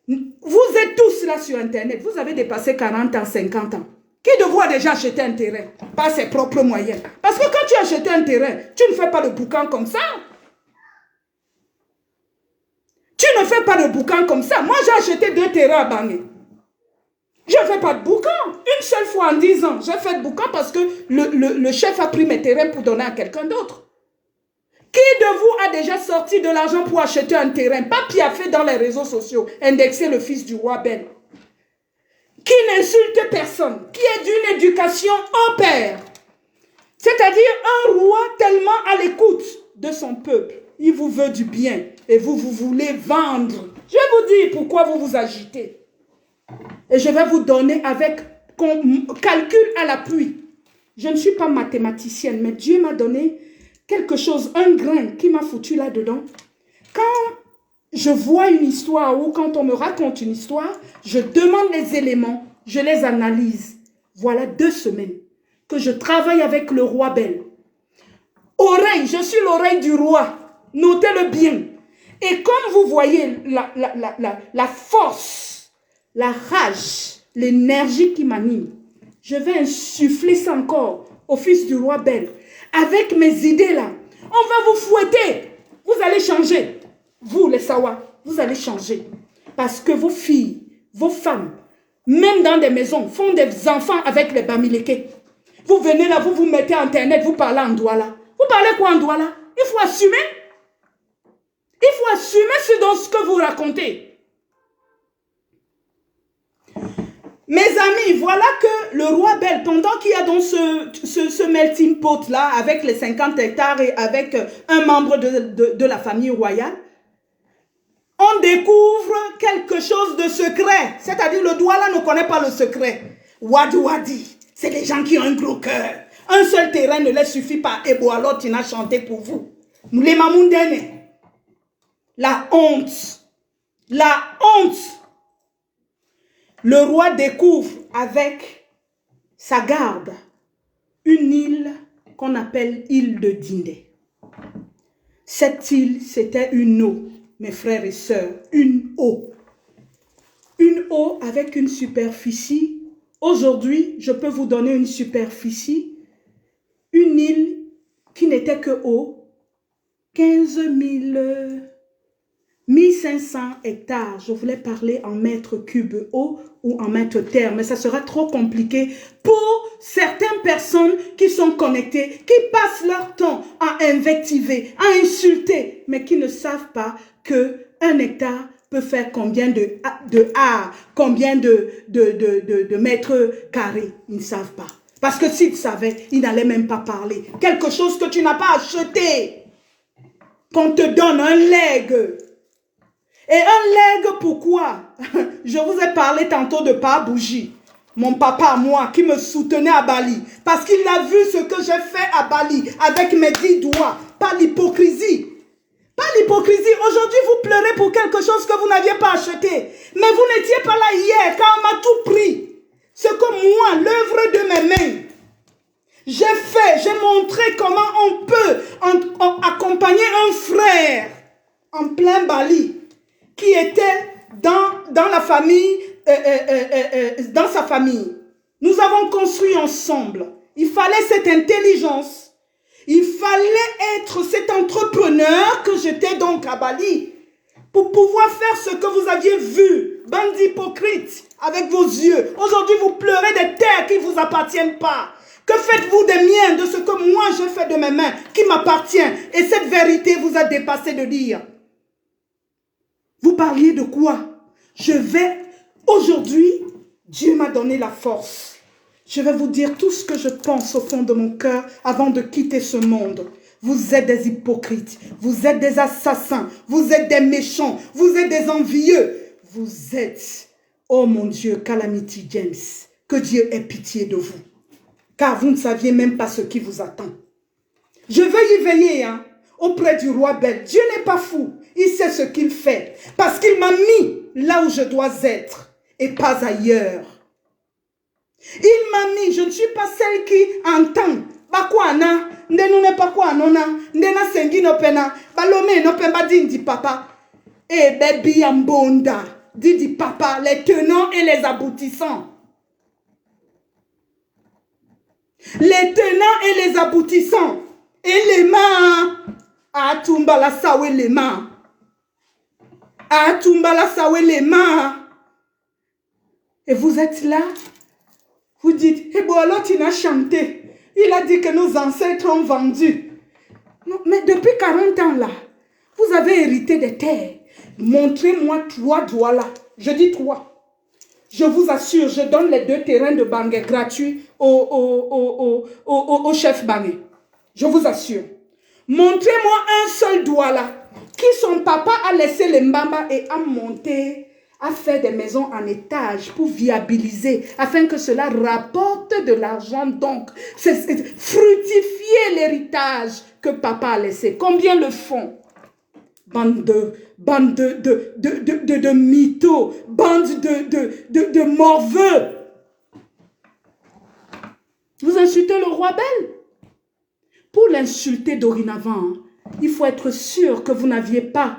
Vous êtes tous là sur Internet. Vous avez dépassé 40 ans, 50 ans. Qui de vous a déjà acheté un terrain par ses propres moyens? Parce que quand tu as acheté un terrain, tu ne fais pas de boucan comme ça. Tu ne fais pas de boucan comme ça. Moi, j'ai acheté 2 terrains à Bangé. Je ne fais pas de boucan. Une seule fois en 10 ans, j'ai fait de boucan parce que le chef a pris mes terrains pour donner à quelqu'un d'autre. Qui de vous a déjà sorti de l'argent pour acheter un terrain? Pas piaffé dans les réseaux sociaux, indexer le fils du roi Ben. Qui n'insulte personne, qui est d'une éducation au père. C'est-à-dire un roi tellement à l'écoute de son peuple. Il vous veut du bien et vous voulez vendre. Je vais vous dire pourquoi vous vous agitez. Et je vais vous donner avec calcul à l'appui. Je ne suis pas mathématicienne, mais Dieu m'a donné quelque chose, un grain qui m'a foutu là-dedans. Quand je vois une histoire ou quand on me raconte une histoire, je demande les éléments, je les analyse. Voilà 2 semaines que je travaille avec le roi Bel. Oreille, je suis l'oreille du roi. Notez-le bien. Et comme vous voyez la force, la rage, l'énergie qui m'anime, je vais insuffler ça encore au fils du roi Bel. Avec mes idées là, on va vous fouetter. Vous allez changer. Vous les Sawa, vous allez changer. Parce que vos filles, vos femmes, même dans des maisons, font des enfants avec les Bamileke. Vous venez là, vous vous mettez à Internet, vous parlez en Douala. Vous parlez quoi en Douala? Il faut assumer. Il faut assumer ce que vous racontez. Mes amis, voilà que le roi Bel, pendant qu'il y a dans ce melting pot là, avec les 50 hectares et avec un membre de la famille royale, on découvre quelque chose de secret. C'est-à-dire le Douala ne connaît pas le secret. Wadi Wadi, c'est des gens qui ont un gros cœur. Un seul terrain ne leur suffit pas. Et Boalot, il a chanté pour vous. Les Mamoundene. La honte. La honte. Le roi découvre avec sa garde une île qu'on appelle île de Dindé. Cette île, c'était une eau, mes frères et sœurs, une eau. Une eau avec une superficie. Aujourd'hui, je peux vous donner une superficie. Une île qui n'était que eau, 15 1500 hectares. Je voulais parler en mètres cubes eau ou en mètres terre, mais ça sera trop compliqué pour certaines personnes qui sont connectées, qui passent leur temps à invectiver, à insulter, mais qui ne savent pas qu'un hectare peut faire combien de ar, combien de mètres carrés. Ils ne savent pas. Parce que s'ils savaient, ils n'allaient même pas parler. Quelque chose que tu n'as pas acheté. Qu'on te donne un legs. Et un legs, pourquoi? Je vous ai parlé tantôt de Pa Bougie. Mon papa, moi, qui me soutenait à Bali. Parce qu'il a vu ce que j'ai fait à Bali avec mes 10 doigts. Pas l'hypocrisie. Pas l'hypocrisie. Aujourd'hui, vous pleurez pour quelque chose que vous n'aviez pas acheté. Mais vous n'étiez pas là hier quand on m'a tout pris. Ce que moi, l'œuvre de mes mains, j'ai montré comment on peut accompagner un frère en plein Bali qui était dans la famille, dans sa famille. Nous avons construit ensemble. Il fallait cette intelligence. Il fallait être cet entrepreneur que j'étais donc à Bali pour pouvoir faire ce que vous aviez vu, bande d'hypocrites, avec vos yeux. Aujourd'hui, vous pleurez des terres qui ne vous appartiennent pas. Que faites-vous des miens, de ce que moi j'ai fait de mes mains, qui m'appartient? Et cette vérité vous a dépassé de dire. Vous parliez de quoi? Aujourd'hui, Dieu m'a donné la force. Je vais vous dire tout ce que je pense au fond de mon cœur avant de quitter ce monde. Vous êtes des hypocrites, vous êtes des assassins, vous êtes des méchants, vous êtes des envieux. Vous êtes, oh mon Dieu, Calamity James, que Dieu ait pitié de vous. Car vous ne saviez même pas ce qui vous attend. Je veux y veiller auprès du roi Bel. Dieu n'est pas fou, il sait ce qu'il fait. Parce qu'il m'a mis là où je dois être et pas ailleurs. Il m'a mis, je ne suis pas celle qui entend. Bakwana, ne nous n'est pas quoi nona, nena sengi no pena, balome no pemba dindi papa. Et baby ambonda, dit papa, les tenants et les aboutissants. Les tenants et les aboutissants. Et les mains. Atumbala sawe les mains. Atumbala sawe les mains. Et vous êtes là. Vous dites, eh bon alors tu n'as chanté. Il a dit que nos ancêtres ont vendu. Non, mais depuis 40 ans là, vous avez hérité des terres. Montrez-moi 3 Douala. Je dis 3. Je vous assure, je donne les 2 terrains de Bangé gratuits au chef Bangé. Je vous assure. Montrez-moi un seul Douala qui son papa a laissé les Mbamba et a monté, a fait des maisons en étage pour viabiliser, afin que cela rapporte de l'argent. Donc, c'est fructifier l'héritage que papa a laissé. Combien le font? Bande de mythos, bande de morveux. Vous insultez le roi Bel. Pour l'insulter dorénavant, il faut être sûr que vous n'aviez pas.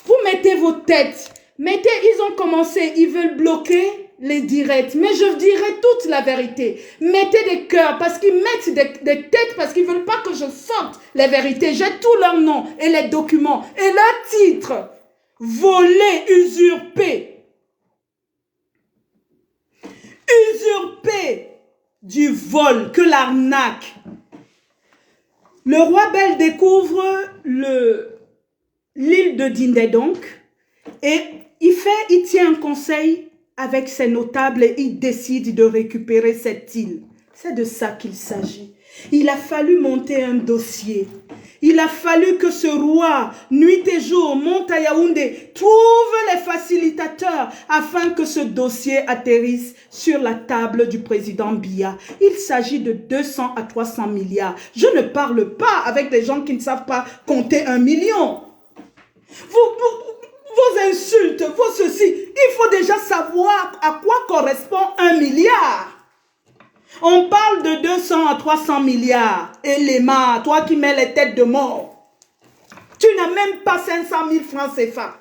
Vous mettez vos têtes. Mettez, ils ont commencé, ils veulent bloquer les directs. Mais je dirai toute la vérité. Mettez des cœurs parce qu'ils mettent des têtes parce qu'ils ne veulent pas que je sorte les vérités. J'ai tous leurs noms et les documents et leurs titres. Volé, usurpé. Usurpé du vol, que l'arnaque. Le roi Bel découvre l'île de Dindé donc et il tient un conseil avec ses notables et il décide de récupérer cette île. C'est de ça qu'il s'agit. Il a fallu monter un dossier. Il a fallu que ce roi, nuit et jour, monte à Yaoundé, trouve les facilitateurs afin que ce dossier atterrisse sur la table du président Biya. Il s'agit de 200 à 300 milliards. Je ne parle pas avec des gens qui ne savent pas compter 1 million. Vos insultes, vos ceci, il faut déjà savoir à quoi correspond 1 milliard. On parle de 200 à 300 milliards. Et les mains, toi qui mets les têtes de mort, tu n'as même pas 500 000 francs CFA.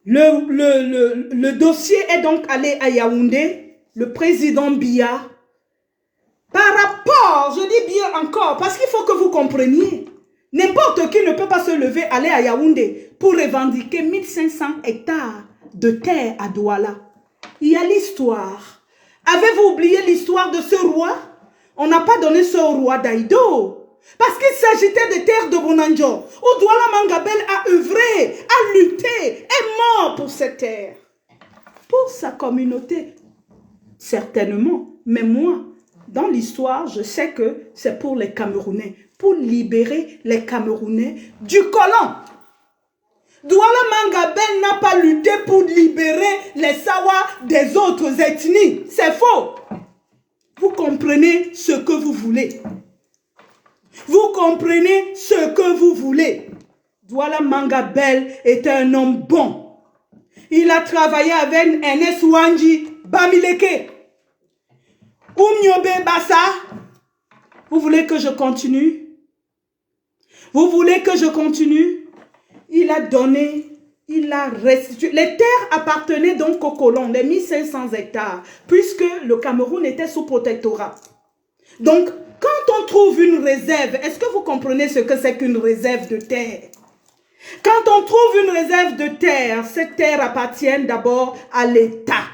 Le dossier est donc allé à Yaoundé. Le président Biya, par rapport, je dis bien encore, parce qu'il faut que vous compreniez, n'importe qui ne peut pas se lever, aller à Yaoundé pour revendiquer 1500 hectares de terre à Douala. Il y a l'histoire. Avez-vous oublié l'histoire de ce roi? On n'a pas donné ce roi d'Aïdo. Parce qu'il s'agitait des terres de Bonanjo. Où Douala Mangabel a œuvré, a lutté, est mort pour ces terres. Pour sa communauté, certainement. Mais moi, dans l'histoire, je sais que c'est pour les Camerounais. Pour libérer les Camerounais du colon. Douala Mangabel n'a pas lutté pour libérer les Sawa des autres ethnies. C'est faux. Vous comprenez ce que vous voulez. Vous comprenez ce que vous voulez. Douala Mangabel est un homme bon. Il a travaillé avec Enes Wanji Bamileke. Oumniobe Bassa. Vous voulez que je continue? Vous voulez que je continue? Il a donné, il a restitué. Les terres appartenaient donc aux colons, les 1500 hectares, puisque le Cameroun était sous protectorat. Donc, quand on trouve une réserve, est-ce que vous comprenez ce que c'est qu'une réserve de terre? Quand on trouve une réserve de terre, cette terre appartient d'abord à l'État.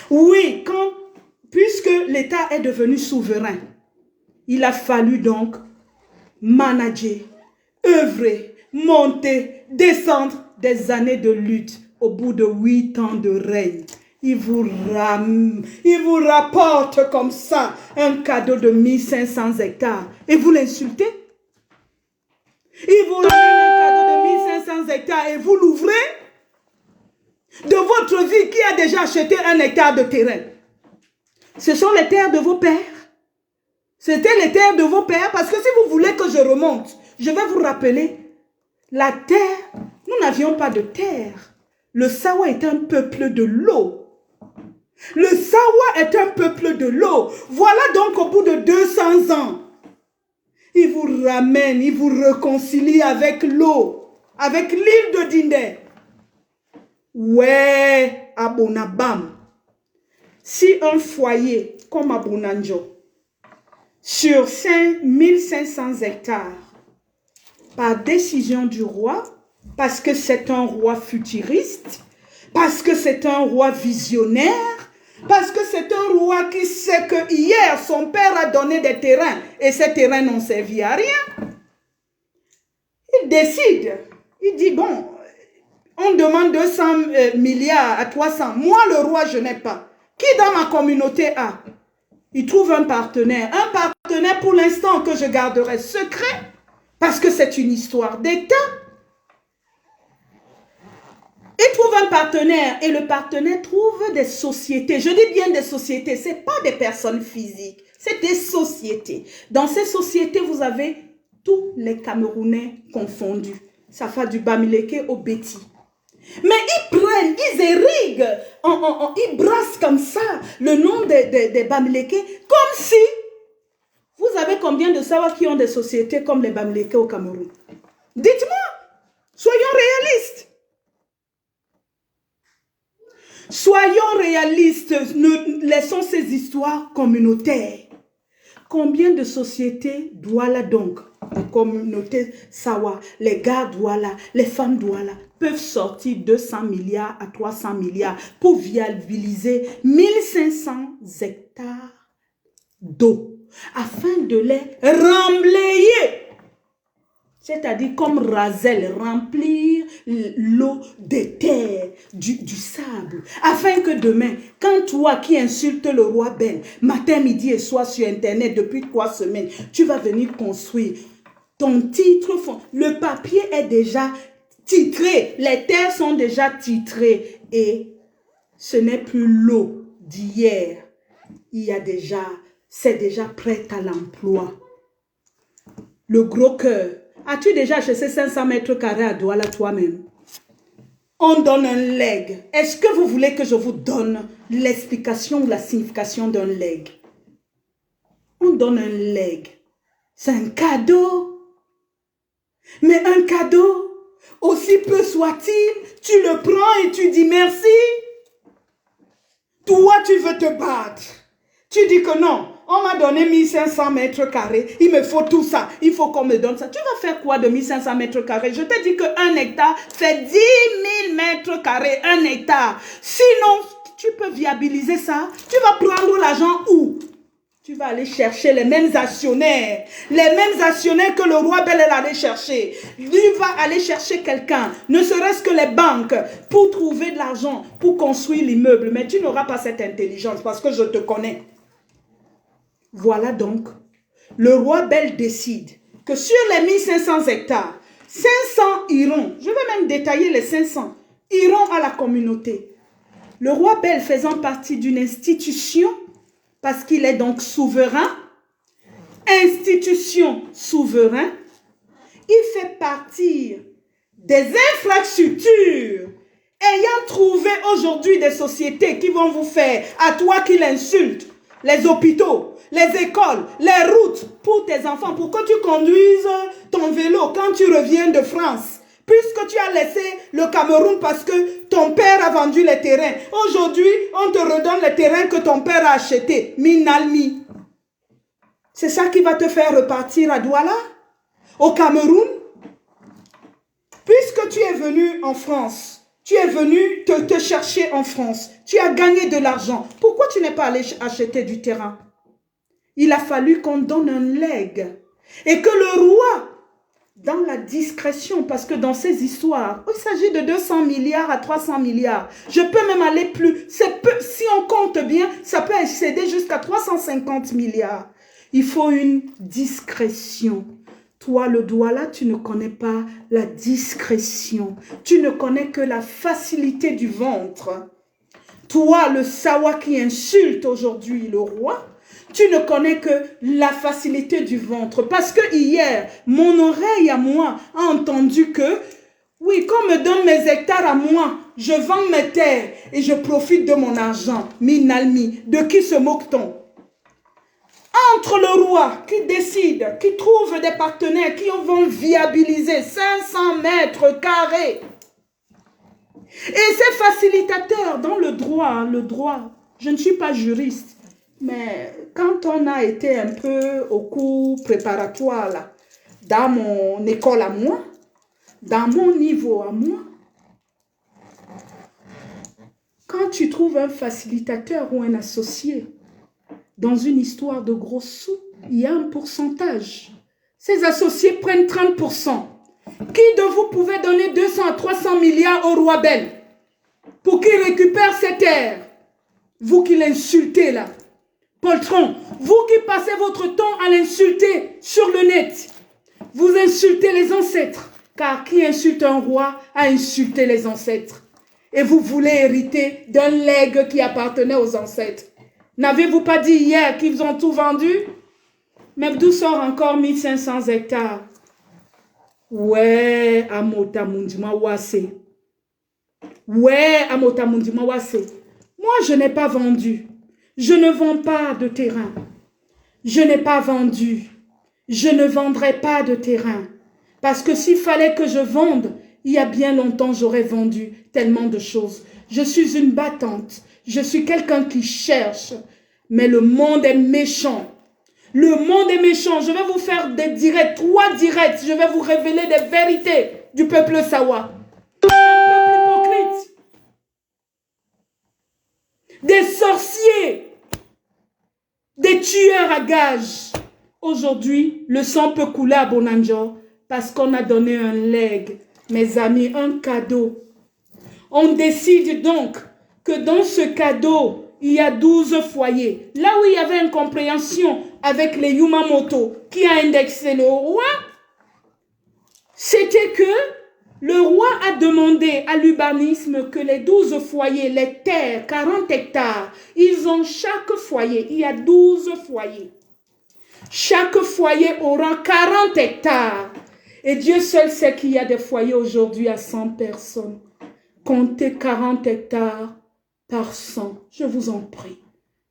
Oui, puisque l'État est devenu souverain, il a fallu donc manager, œuvrer, monter, descendre des années de lutte. Au bout de 8 ans de règne, il vous rapporte comme ça un cadeau de 1500 hectares. Et vous l'insultez? Il vous ramène un cadeau de 1500 hectares et vous l'ouvrez? De votre vie, qui a déjà acheté 1 hectare de terrain? Ce sont les terres de vos pères. C'était les terres de vos pères. Parce que si vous voulez que je remonte, je vais vous rappeler, la terre, nous n'avions pas de terre. Le Sawa est un peuple de l'eau. Le Sawa est un peuple de l'eau. Voilà donc au bout de 200 ans, Il vous ramène, il vous réconcilie avec l'eau, avec l'île de Dindé. Ouais, à Bonabam. Si un foyer comme à Bonanjo, sur 1500 hectares, par décision du roi, parce que c'est un roi futuriste, parce que c'est un roi visionnaire, parce que c'est un roi qui sait que hier, son père a donné des terrains et ces terrains n'ont servi à rien. Il décide, il dit, bon, on demande 200 milliards à 300. Moi, le roi, je n'ai pas. Qui dans ma communauté a? Il trouve un partenaire pour l'instant que je garderai secret, parce que c'est une histoire d'État. Il trouve un partenaire et le partenaire trouve des sociétés. Je dis bien des sociétés, ce n'est pas des personnes physiques, c'est des sociétés. Dans ces sociétés, vous avez tous les Camerounais confondus. Ça fait du Bamileke au Béti. Mais ils prennent, ils irriguent, ils brassent comme ça le nom des Bamileke, comme si vous avez combien de Sawa qui ont des sociétés comme les Bamileke au Cameroun? Dites-moi, soyons réalistes. Soyons réalistes, laissons ces histoires communautaires. Combien de sociétés Douala donc, en communauté Sawa, les gars Douala, les femmes Douala, peuvent sortir 200 milliards à 300 milliards pour viabiliser 1500 hectares d'eau afin de les remblayer. C'est-à-dire comme Razel, remplir l'eau des terres, du sable. Afin que demain, quand toi qui insultes le roi Ben, matin, midi et soir sur Internet depuis 3 semaines, tu vas venir construire ton titre. Le papier est déjà titré. Les terres sont déjà titrées. Et ce n'est plus l'eau d'hier. C'est déjà prêt à l'emploi. Le gros cœur. As-tu déjà acheté 500 mètres carrés à Douala toi-même? On donne un leg. Est-ce que vous voulez que je vous donne l'explication ou la signification d'un leg? On donne un leg. C'est un cadeau. Mais un cadeau, aussi peu soit-il, tu le prends et tu dis merci. Toi, tu veux te battre. Tu dis que non. On m'a donné 1500 mètres carrés. Il me faut tout ça. Il faut qu'on me donne ça. Tu vas faire quoi de 1500 mètres carrés? Je te dis qu'un hectare fait 10 000 mètres carrés. Un hectare. Sinon, tu peux viabiliser ça. Tu vas prendre l'argent où? Tu vas aller chercher les mêmes actionnaires. Les mêmes actionnaires que le roi Bel est allé chercher. Tu vas aller chercher quelqu'un, ne serait-ce que les banques, pour trouver de l'argent, pour construire l'immeuble. Mais tu n'auras pas cette intelligence parce que je te connais. Voilà donc, le roi Bel décide que sur les 1500 hectares, 500 iront, je vais même détailler les 500, iront à la communauté. Le roi Bel faisant partie d'une institution, parce qu'il est donc souverain, institution souverain, il fait partir des infrastructures, ayant trouvé aujourd'hui des sociétés qui vont vous faire, à toi qui l'insultes, les hôpitaux, les écoles, les routes pour tes enfants, pour que tu conduises ton vélo quand tu reviens de France. Puisque tu as laissé le Cameroun parce que ton père a vendu les terrains. Aujourd'hui, on te redonne les terrains que ton père a achetés. Minalmi. C'est ça qui va te faire repartir à Douala, au Cameroun. Puisque tu es venu en France, tu es venu te chercher en France, tu as gagné de l'argent. Pourquoi tu n'es pas allé acheter du terrain? Il a fallu qu'on donne un legs. Et que le roi, dans la discrétion, parce que dans ces histoires, il s'agit de 200 milliards à 300 milliards. Je peux même aller plus. Si on compte bien, ça peut excéder jusqu'à 350 milliards. Il faut une discrétion. Toi, le Douala, tu ne connais pas la discrétion. Tu ne connais que la facilité du ventre. Toi, le Sawa qui insulte aujourd'hui le roi, tu ne connais que la facilité du ventre. Parce que hier, mon oreille à moi a entendu que, oui, qu'on me donne mes hectares à moi, je vends mes terres et je profite de mon argent. Minalmi, de qui se moque-t-on? Entre le roi qui décide, qui trouve des partenaires qui vont viabiliser 500 mètres carrés. Et ces facilitateurs dans le droit, je ne suis pas juriste, mais quand on a été un peu au cours préparatoire, là, dans mon école à moi, dans mon niveau à moi, quand tu trouves un facilitateur ou un associé dans une histoire de gros sous, il y a un pourcentage. Ces associés prennent 30%. Qui de vous pouvez donner 200 à 300 milliards au roi Bel pour qu'il récupère ses terres? Vous qui l'insultez là. Poltron, vous qui passez votre temps à l'insulter sur le net, vous insultez les ancêtres. Car qui insulte un roi a insulté les ancêtres. Et vous voulez hériter d'un legs qui appartenait aux ancêtres. N'avez-vous pas dit hier qu'ils ont tout vendu? Mebdou sort encore 1500 hectares. Ouais, Amota Mundima Wase. Ouais, Amota Mundima Wase. Moi, je n'ai pas vendu. Je ne vends pas de terrain. Je n'ai pas vendu. Je ne vendrai pas de terrain. Parce que s'il fallait que je vende, il y a bien longtemps, j'aurais vendu tellement de choses. Je suis une battante. Je suis quelqu'un qui cherche. Mais le monde est méchant. Le monde est méchant. Je vais vous faire des directs, 3 directs. Je vais vous révéler des vérités du peuple Sawa. Un peuple hypocrite. Des sorciers. Des tueurs à gages. Aujourd'hui, le sang peut couler à Bonanjo parce qu'on a donné un leg. Mes amis, un cadeau. On décide donc que dans ce cadeau, il y a 12 foyers. Là où il y avait une compréhension avec les Yumamoto qui a indexé le roi, c'était que le roi a demandé à l'urbanisme que les 12 foyers, les terres, 40 hectares, ils ont chaque foyer, il y a 12 foyers. Chaque foyer aura 40 hectares. Et Dieu seul sait qu'il y a des foyers aujourd'hui à 100 personnes. Comptez 40 hectares par 100. Je vous en prie.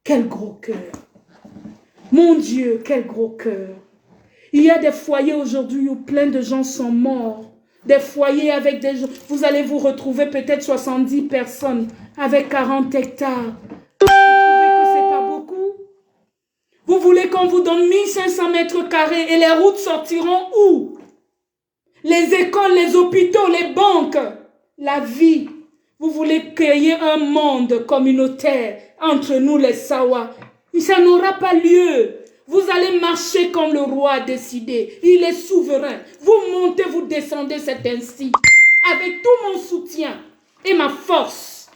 Quel gros cœur. Mon Dieu, quel gros cœur. Il y a des foyers aujourd'hui où plein de gens sont morts. Des foyers avec des gens. Vous allez vous retrouver peut-être 70 personnes avec 40 hectares. Vous trouvez que c'est pas beaucoup? Vous voulez qu'on vous donne 1500 mètres carrés et les routes sortiront où? Les écoles, les hôpitaux, les banques, la vie. Vous voulez créer un monde communautaire entre nous les Sawa. Ça n'aura pas lieu. Vous allez marcher comme le roi a décidé. Il est souverain. Vous montez, vous descendez, c'est ainsi. Avec tout mon soutien et ma force.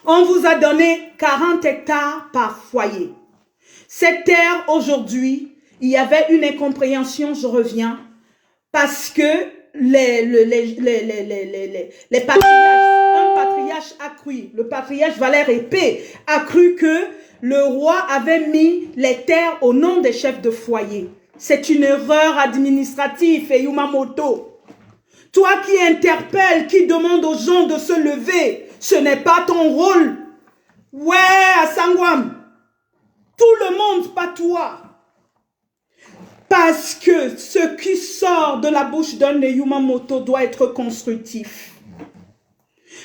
On vous a donné 40 hectares par foyer. Cette terre, aujourd'hui, il y avait une incompréhension, je reviens, parce que les patriarches, un patriarche a cru, le patriarche Valère Épée a cru que le roi avait mis les terres au nom des chefs de foyer. C'est une erreur administrative, et Yumamoto. Toi qui interpelles, qui demande aux gens de se lever, ce n'est pas ton rôle. Ouais, à Sangwam. Tout le monde, pas toi. Parce que ce qui sort de la bouche d'un Yumamoto doit être constructif.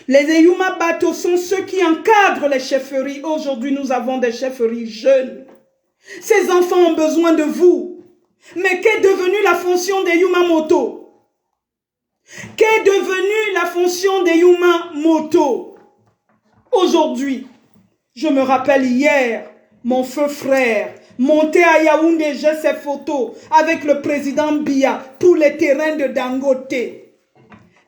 Les Yuma Bato sont ceux qui encadrent les chefferies. Aujourd'hui, nous avons des chefferies jeunes. Ces enfants ont besoin de vous. Mais qu'est devenue la fonction des Yumamoto? Qu'est devenue la fonction des Yumamoto? Aujourd'hui, je me rappelle hier, mon feu frère monté à Yaoundé, j'ai ses photos avec le président Biya pour les terrains de Dangote.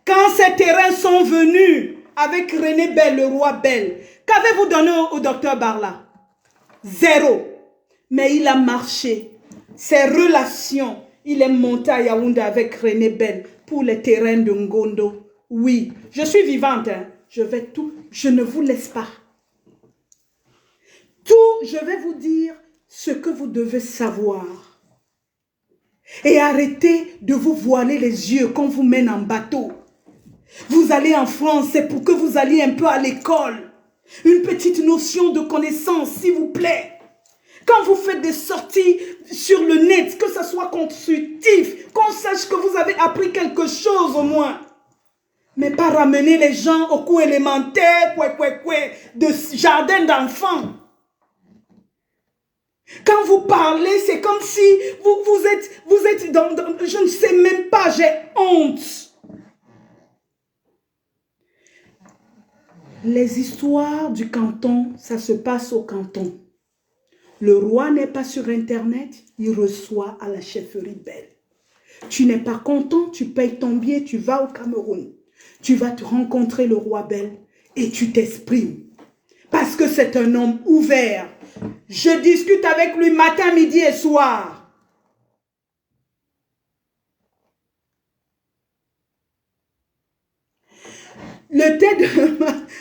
Quand ces terrains sont venus avec René Bel, le roi Bel, qu'avez-vous donné au docteur Barla? 0. Mais il a marché. Ses relations, il est monté à Yaoundé avec René Bel pour les terrains de Ngondo. Oui, je suis vivante, hein. Je vais tout, je ne vous laisse pas. Tout, je vais vous dire ce que vous devez savoir. Et arrêtez de vous voiler les yeux quand vous mène en bateau. Vous allez en France, c'est pour que vous alliez un peu à l'école. Une petite notion de connaissance, s'il vous plaît. Quand vous faites des sorties sur le net, que ça soit constructif, qu'on sache que vous avez appris quelque chose au moins. Mais pas ramener les gens au cours élémentaire, de jardin d'enfants. Quand vous parlez, c'est comme si vous êtes dans, je ne sais même pas, j'ai honte. Les histoires du canton, ça se passe au canton. Le roi n'est pas sur Internet, il reçoit à la chefferie Bell. Tu n'es pas content, tu payes ton billet, tu vas au Cameroun. Tu vas te rencontrer le roi Bell et tu t'exprimes. Parce que c'est un homme ouvert. Je discute avec lui matin, midi et soir. Le thé de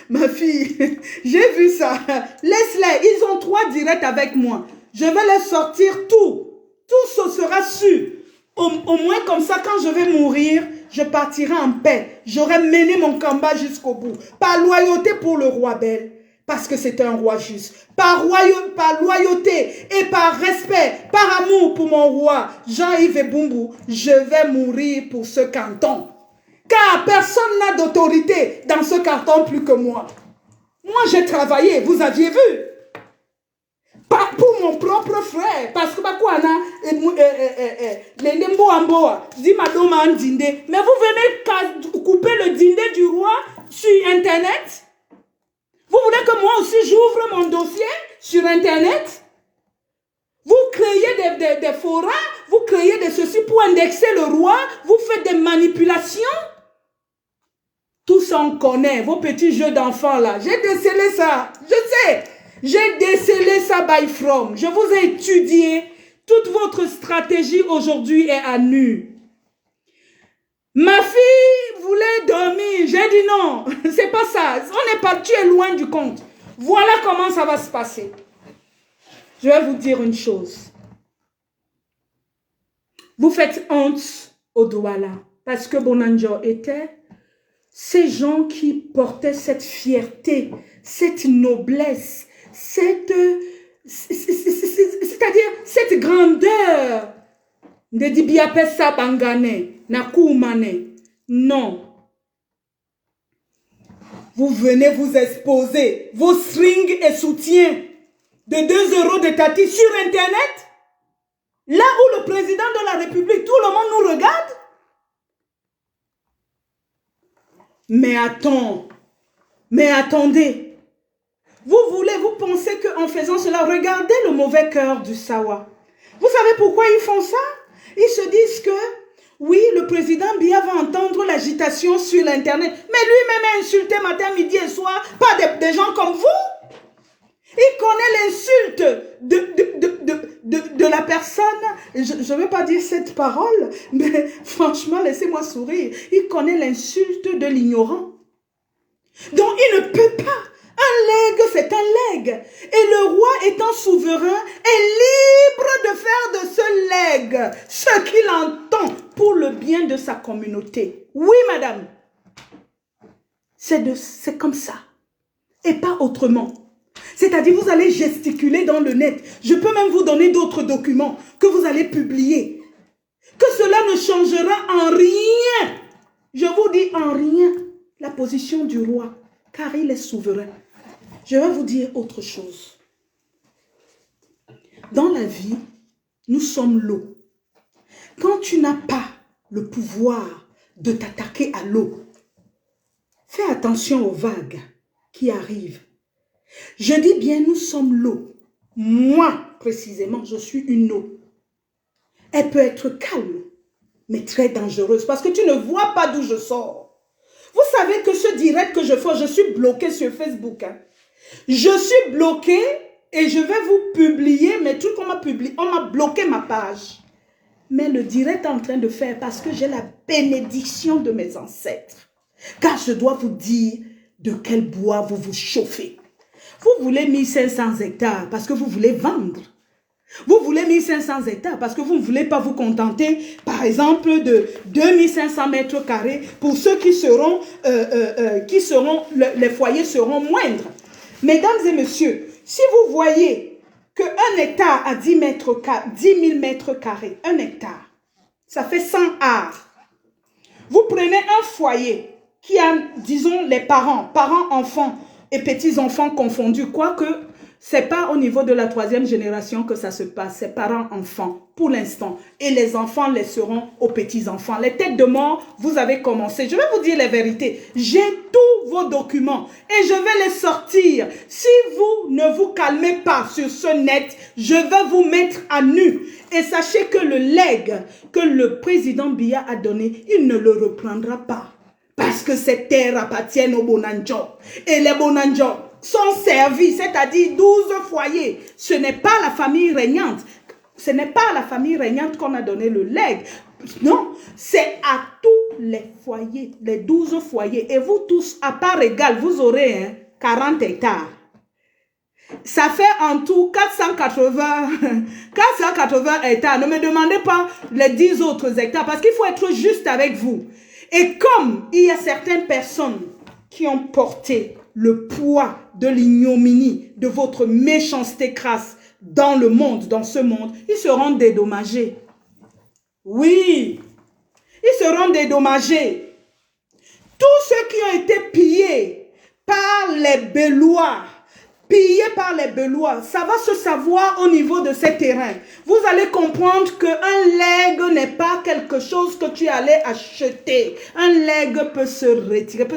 ma fille, j'ai vu ça. Laisse-les, ils ont 3 directs avec moi. Je vais les sortir tout. Tout ce sera su. Au moins comme ça, quand je vais mourir, je partirai en paix. J'aurai mené mon combat jusqu'au bout. Par loyauté pour le roi Bell, parce que c'est un roi juste. Par loyauté et par respect, par amour pour mon roi, Jean-Yves Ebumbu, je vais mourir pour ce canton. Car personne n'a d'autorité dans ce canton plus que moi. Moi, j'ai travaillé, vous aviez vu. Pas pour mon propre frère. Parce que, mais vous venez couper le dîner du roi sur Internet. Vous voulez que moi aussi j'ouvre mon dossier sur Internet? Vous créez des forums, vous créez des ceci pour indexer le roi, vous faites des manipulations. Tout ça on connaît, vos petits jeux d'enfants là. J'ai décelé ça, je sais. J'ai décelé ça by from. Je vous ai étudié. Toute votre stratégie aujourd'hui est à nu. Ma fille voulait dormir. J'ai dit non, c'est pas ça. On est parti loin du compte. Voilà comment ça va se passer. Je vais vous dire une chose. Vous faites honte au Douala parce que Bonanjo était ces gens qui portaient cette fierté, cette noblesse, c'est-à-dire cette grandeur de Dibiapesa Bangane, Nakoumane. Non. Vous venez vous exposer vos strings et soutiens de 2 euros de tati sur Internet, là où le président de la République, tout le monde nous regarde. Mais attends, mais attendez. Vous pensez qu'en faisant cela, regardez le mauvais cœur du Sawa. Vous savez pourquoi ils font ça? Ils se disent que, oui, le président Biya va entendre l'agitation sur l'Internet, mais lui-même est insulté matin, midi et soir par des gens comme vous. Il connaît l'insulte de la personne. Je ne vais pas dire cette parole, mais franchement, laissez-moi sourire. Il connaît l'insulte de l'ignorant. Donc, il ne peut pas. Un legs, c'est un legs. Et le roi étant souverain est libre de faire de ce legs ce qu'il entend pour le bien de sa communauté. Oui, madame. C'est comme ça. Et pas autrement. C'est-à-dire, vous allez gesticuler dans le net. Je peux même vous donner d'autres documents que vous allez publier. Que cela ne changera en rien. Je vous dis en rien la position du roi, car il est souverain. Je vais vous dire autre chose. Dans la vie, nous sommes l'eau. Quand tu n'as pas le pouvoir de t'attaquer à l'eau, fais attention aux vagues qui arrivent. Je dis bien, nous sommes l'eau. Moi, précisément, je suis une eau. Elle peut être calme, mais très dangereuse, parce que tu ne vois pas d'où je sors. Vous savez que ce direct que je fais, je suis bloqué sur Facebook. Hein. Je suis bloqué et je vais vous publier mes trucs qu'on m'a publié. On m'a bloqué ma page. Mais le direct est en train de faire parce que j'ai la bénédiction de mes ancêtres. Car je dois vous dire de quel bois vous vous chauffez. Vous voulez 1500 hectares parce que vous voulez vendre. Vous voulez 1500 hectares parce que vous ne voulez pas vous contenter, par exemple, de 2500 mètres carrés pour ceux qui seront, les foyers seront moindres. Mesdames et messieurs, si vous voyez qu'un hectare à 10 000 mètres carrés, un hectare, ça fait 100 arts. Vous prenez un foyer qui a, disons, les parents, enfants et petits-enfants confondus, quoique ce n'est pas au niveau de la 3e génération que ça se passe, c'est parents-enfants pour l'instant. Et les enfants laisseront aux petits-enfants. Les têtes de mort, vous avez commencé. Je vais vous dire la vérité. J'ai tous vos documents et je vais les sortir. Si vous ne vous calmez pas sur ce net, je vais vous mettre à nu. Et sachez que le legs que le président Biya a donné, il ne le reprendra pas. Parce que ces terres appartiennent aux Bonanjo. Et les Bonanjo sont servis, c'est-à-dire 12 foyers. Ce n'est pas la famille régnante. Ce n'est pas à la famille régnante qu'on a donné le legs. Non, c'est à tous les foyers, les 12 foyers. Et vous tous, à part égale, vous aurez 40 hectares. Ça fait en tout 480 hectares. Ne me demandez pas les 10 autres hectares parce qu'il faut être juste avec vous. Et comme il y a certaines personnes qui ont porté le poids de l'ignominie, de votre méchanceté crasse dans le monde, dans ce monde, ils seront dédommagés. Oui, ils seront dédommagés. Tous ceux qui ont été pillés par les Bellois, ça va se savoir au niveau de ces terrains. Vous allez comprendre qu'un legs n'est pas quelque chose que tu allais acheter. Un legs peut se retirer.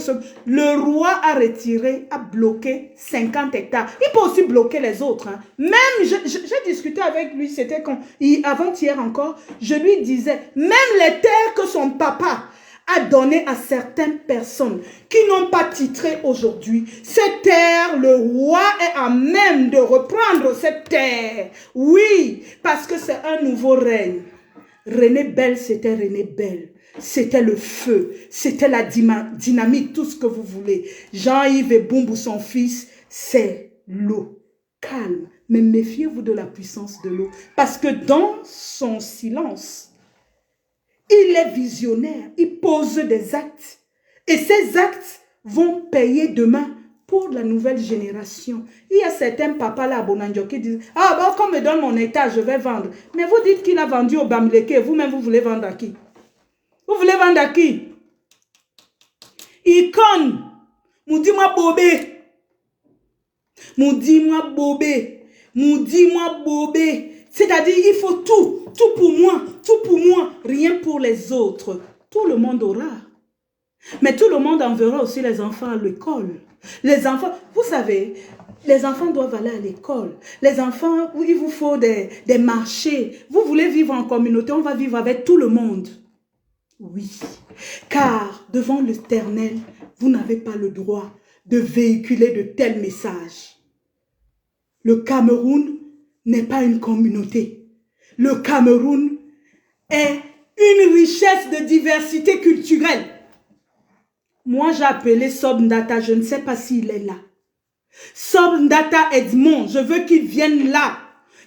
Le roi a retiré, a bloqué 50 hectares. Il peut aussi bloquer les autres. Hein. Même, j'ai discuté avec lui, c'était avant-hier encore, je lui disais, même les terres que son papa a donné à certaines personnes qui n'ont pas titré aujourd'hui. Cette terre, le roi est à même de reprendre cette terre. Oui, parce que c'est un nouveau règne. René Belle, c'était René Belle. C'était le feu, c'était la dynamite, tout ce que vous voulez. Jean-Yves Ebumbu, son fils, c'est l'eau. Calme, mais méfiez-vous de la puissance de l'eau. Parce que dans son silence, il est visionnaire, il pose des actes. Et ces actes vont payer demain pour la nouvelle génération. Il y a certains papas là à Bonanjo qui disent, ah bon, quand on me donne mon hectare, je vais vendre. Mais vous dites qu'il a vendu au Bamileke, vous-même vous voulez vendre à qui? Vous voulez vendre à qui? Icône, moudi-moi bobé. Moudi-moi bobé. Moudi-moi bobé. C'est-à-dire, il faut tout pour moi, rien pour les autres. Tout le monde aura. Mais tout le monde enverra aussi les enfants à l'école. Les enfants, vous savez, les enfants doivent aller à l'école. Les enfants, il vous faut des marchés. Vous voulez vivre en communauté, on va vivre avec tout le monde. Oui, car devant l'Éternel, vous n'avez pas le droit de véhiculer de tels messages. Le Cameroun n'est pas une communauté. Le Cameroun est une richesse de diversité culturelle. Moi, j'ai appelé Sobndata, je ne sais pas s'il est là. Sobndata Edmond, je veux qu'il vienne là.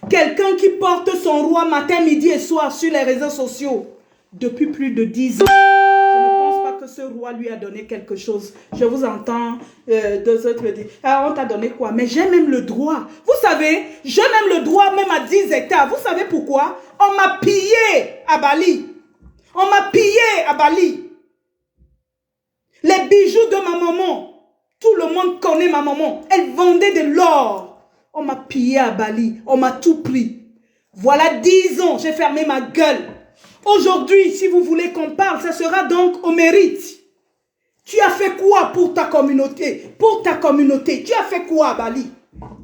Quelqu'un qui porte son roi matin, midi et soir sur les réseaux sociaux. Depuis plus de 10 ans. Je ne pense pas que ce roi lui a donné quelque chose. Je vous entends, deux autres me dire, ah, on t'a donné quoi? Mais j'ai même le droit. Vous savez, j'ai même le droit même à 10 hectares. Vous savez pourquoi? On m'a pillé à Bali. On m'a pillé à Bali. Les bijoux de ma maman. Tout le monde connaît ma maman. Elle vendait de l'or. On m'a pillé à Bali. On m'a tout pris. Voilà 10 ans, j'ai fermé ma gueule. Aujourd'hui, si vous voulez qu'on parle, ça sera donc au mérite. Tu as fait quoi pour ta communauté? Pour ta communauté, tu as fait quoi, Bali?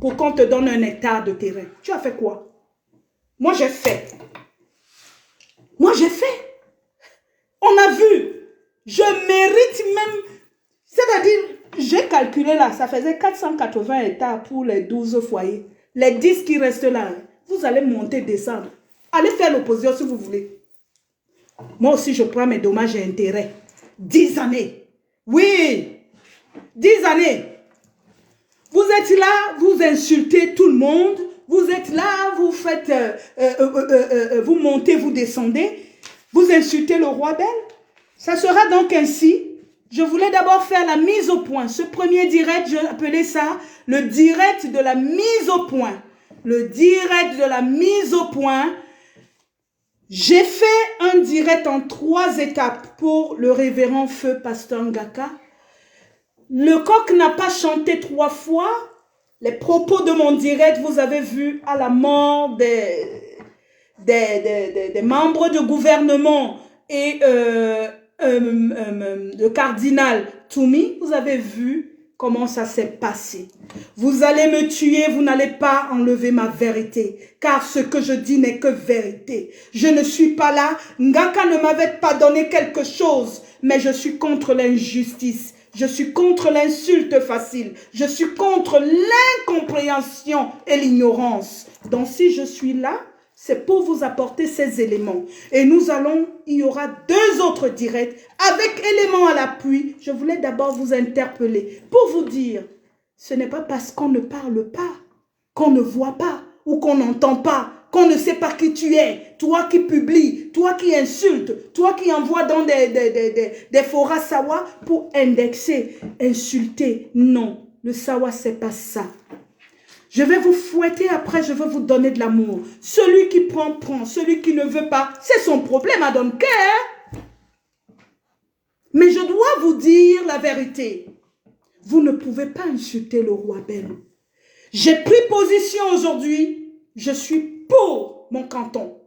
Pour qu'on te donne un hectare de terrain. Tu as fait quoi? Moi, j'ai fait. Moi, j'ai fait. On a vu. Je mérite même. C'est-à-dire, j'ai calculé là, ça faisait 480 hectares pour les 12 foyers. Les 10 qui restent là, vous allez monter, descendre. Allez faire l'opposition si vous voulez. Moi aussi, je prends mes dommages et intérêts. 10 années. Oui. 10 années. Vous êtes là, vous insultez tout le monde. Vous êtes là, vous faites, vous montez, vous descendez. Vous insultez le roi Belle. Ça sera donc ainsi. Je voulais d'abord faire la mise au point. Ce premier direct, je appelais ça le direct de la mise au point. Le direct de la mise au point. J'ai fait un direct en 3 étapes pour le révérend feu Pasteur Ngaka. Le coq n'a pas chanté 3 fois. Les propos de mon direct, vous avez vu, à la mort des membres de gouvernement et le cardinal Toumi, vous avez vu comment ça s'est passé. Vous allez me tuer, vous n'allez pas enlever ma vérité, car ce que je dis n'est que vérité. Je ne suis pas là. Ngaka ne m'avait pas donné quelque chose, mais je suis contre l'injustice. Je suis contre l'insulte facile. Je suis contre l'incompréhension et l'ignorance. Donc si je suis là, c'est pour vous apporter ces éléments. Et il y aura 2 autres directs avec éléments à l'appui. Je voulais d'abord vous interpeller pour vous dire, ce n'est pas parce qu'on ne parle pas, qu'on ne voit pas ou qu'on n'entend pas, qu'on ne sait pas qui tu es, toi qui publies, toi qui insultes, toi qui envoies dans des forats sawa pour indexer, insulter. Non, le sawa, c'est pas ça. Je vais vous fouetter, après je vais vous donner de l'amour. Celui qui prend, prend. Celui qui ne veut pas, c'est son problème, I don't care. Mais je dois vous dire la vérité. Vous ne pouvez pas insulter le roi Ben. J'ai pris position aujourd'hui. Je suis pour mon canton.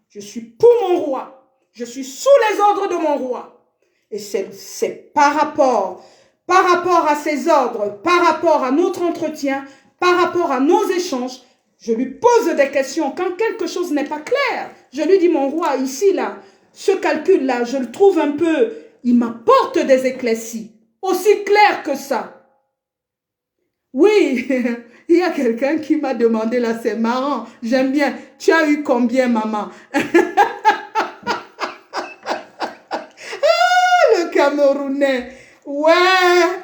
Je suis pour mon roi. Je suis sous les ordres de mon roi. Et c'est par rapport à ces ordres, par rapport à notre entretien, par rapport à nos échanges, je lui pose des questions. Quand quelque chose n'est pas clair, je lui dis, mon roi, ici, là, ce calcul-là, je le trouve un peu, il m'apporte des éclaircies. Aussi clair que ça. Oui, il y a quelqu'un qui m'a demandé, là, c'est marrant, j'aime bien. Tu as eu combien, maman? Le Camerounais. Ouais,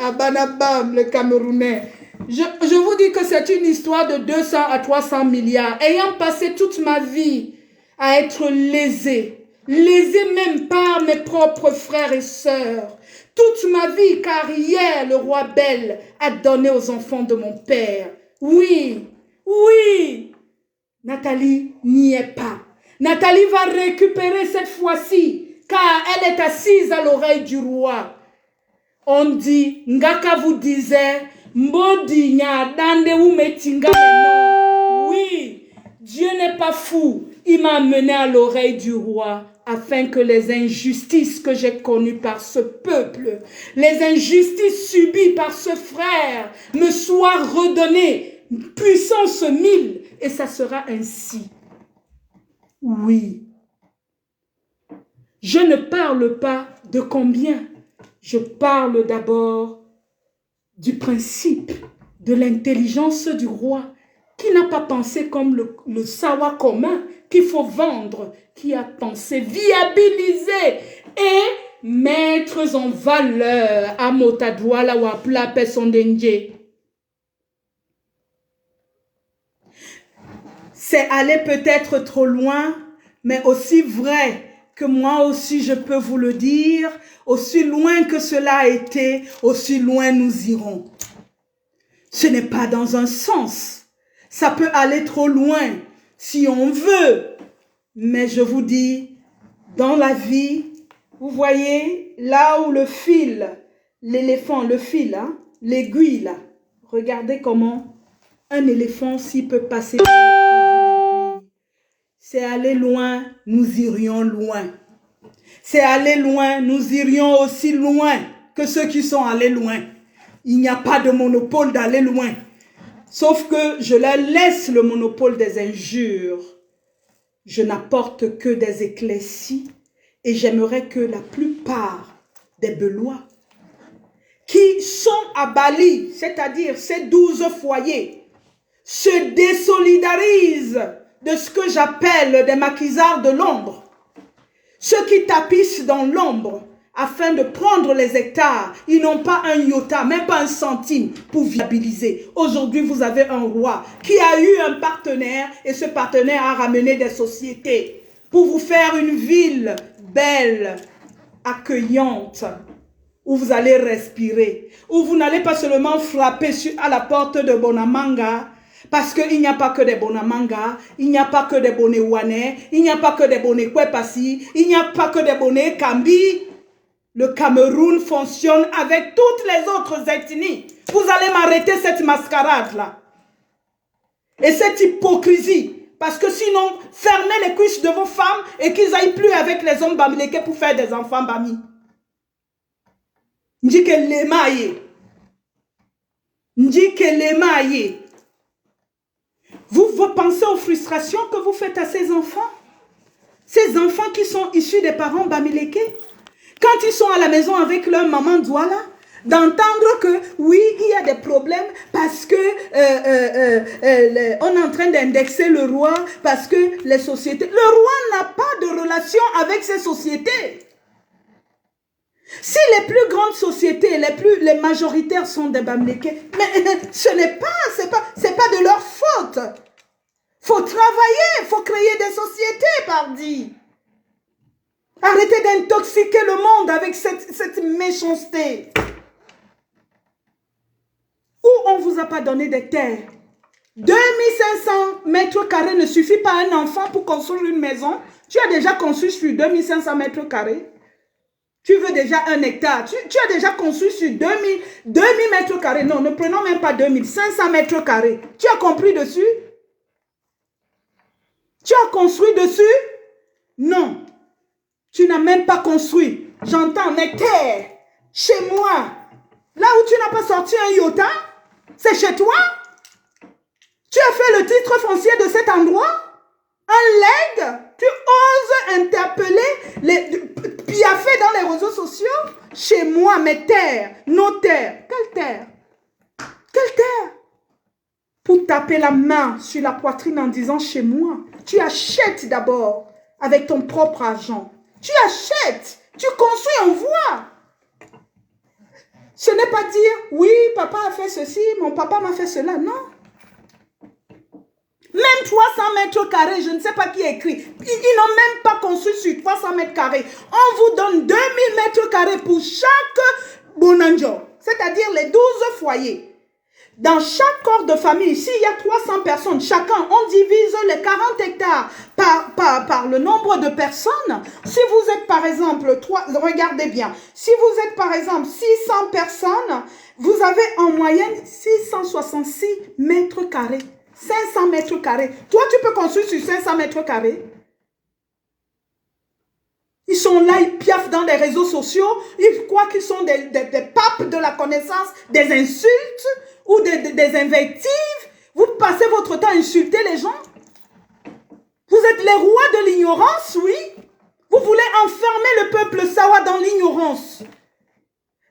Abanabam, le Camerounais. Je vous dis que c'est une histoire de 200 à 300 milliards. Ayant passé toute ma vie à être lésée même par mes propres frères et sœurs. Toute ma vie, car hier, le roi Bel a donné aux enfants de mon père. Oui, oui. Nathalie n'y est pas. Nathalie va récupérer cette fois-ci, car elle est assise à l'oreille du roi. On dit, Ngaka vous disait, oui, Dieu n'est pas fou. Il m'a amené à l'oreille du roi afin que les injustices que j'ai connues par ce peuple, les injustices subies par ce frère me soient redonnées puissance 1000 et ça sera ainsi. Oui. Je ne parle pas de combien. Je parle d'abord du principe, de l'intelligence du roi, qui n'a pas pensé comme le sawa commun qu'il faut vendre, qui a pensé viabiliser et mettre en valeur à Motadouala ou à Pla Pesondenge. C'est aller peut-être trop loin, mais aussi vrai que moi aussi je peux vous le dire, aussi loin que cela a été, aussi loin nous irons. Ce n'est pas dans un sens. Ça peut aller trop loin si on veut. Mais je vous dis, dans la vie, vous voyez, là où le fil, l'éléphant, le fil, hein, l'aiguille là, regardez comment un éléphant s'il peut passer par le trou d'une aiguille. C'est aller loin, nous irions loin. C'est aller loin, nous irions aussi loin que ceux qui sont allés loin. Il n'y a pas de monopole d'aller loin. Sauf que je leur laisse le monopole des injures. Je n'apporte que des éclaircies et j'aimerais que la plupart des Belois qui sont à Bali, c'est-à-dire ces 12 foyers, se désolidarisent de ce que j'appelle des maquisards de l'ombre. Ceux qui tapissent dans l'ombre afin de prendre les hectares, ils n'ont pas un iota, même pas un centime pour viabiliser. Aujourd'hui, vous avez un roi qui a eu un partenaire et ce partenaire a ramené des sociétés pour vous faire une ville belle, accueillante. où vous allez respirer, où vous n'allez pas seulement frapper à la porte de Bonamanga, parce qu'il n'y a pas que des Bonamanga, il n'y a pas que des Bonéwane, il n'y a pas que des Bonékwepassi, il n'y a pas que des Boné Kambi. Le Cameroun fonctionne avec toutes les autres ethnies. Vous allez m'arrêter cette mascarade-là. Et cette hypocrisie. Parce que sinon, fermez les cuisses de vos femmes et qu'ils n'aillent plus avec les hommes bamileke pour faire des enfants bami. Ndike lemaye. Ndike lemaye. Vous pensez aux frustrations que vous faites à ces enfants? Ces enfants qui sont issus des parents bamileke. Quand ils sont à la maison avec leur maman Douala, d'entendre que oui, il y a des problèmes parce que on est en train d'indexer le roi, parce que les sociétés... Le roi n'a pas de relation avec ces sociétés. Si les plus grandes sociétés, les majoritaires sont des Bamileke, mais ce n'est pas, c'est pas de leur faute. Faut travailler, faut créer des sociétés, pardi. Arrêtez d'intoxiquer le monde avec cette méchanceté. Où on ne vous a pas donné des terres. 2500 mètres carrés ne suffit pas à un enfant pour construire une maison. Tu as déjà construit sur 2500 mètres carrés. Tu veux déjà 1 hectare. Tu as déjà construit sur 2000 mètres carrés. Non, ne prenons même pas 2500 mètres carrés. Tu as compris dessus? Tu as construit dessus? Non. Tu n'as même pas construit. J'entends, mais terre, chez moi, là où tu n'as pas sorti un iota, c'est chez toi? Tu as fait le titre foncier de cet endroit? Un leg? Tu oses interpeller piaffer dans les réseaux sociaux? Chez moi, mes terres, nos terres. Quelle terre? Quelle terre? Pour taper la main sur la poitrine en disant chez moi. Tu achètes d'abord avec ton propre argent. Tu achètes, tu construis, on voit. Ce n'est pas dire, oui, papa a fait ceci, mon papa m'a fait cela. Non. Même 300 mètres carrés, je ne sais pas qui écrit. Ils n'ont même pas construit sur 300 mètres carrés. On vous donne 2000 mètres carrés pour chaque bonanjo, c'est-à-dire les 12 foyers. Dans chaque corps de famille, s'il y a 300 personnes, chacun, on divise les 40 hectares par le nombre de personnes. Si vous êtes par exemple, regardez bien, si vous êtes par exemple 600 personnes, vous avez en moyenne 666 mètres carrés. 500 mètres carrés. Toi, tu peux construire sur 500 mètres carrés. Ils sont là, ils piaffent dans les réseaux sociaux. Ils croient qu'ils sont des papes de la connaissance, des insultes ou des invectives. Vous passez votre temps à insulter les gens. Vous êtes les rois de l'ignorance, oui. Vous voulez enfermer le peuple sawa dans l'ignorance.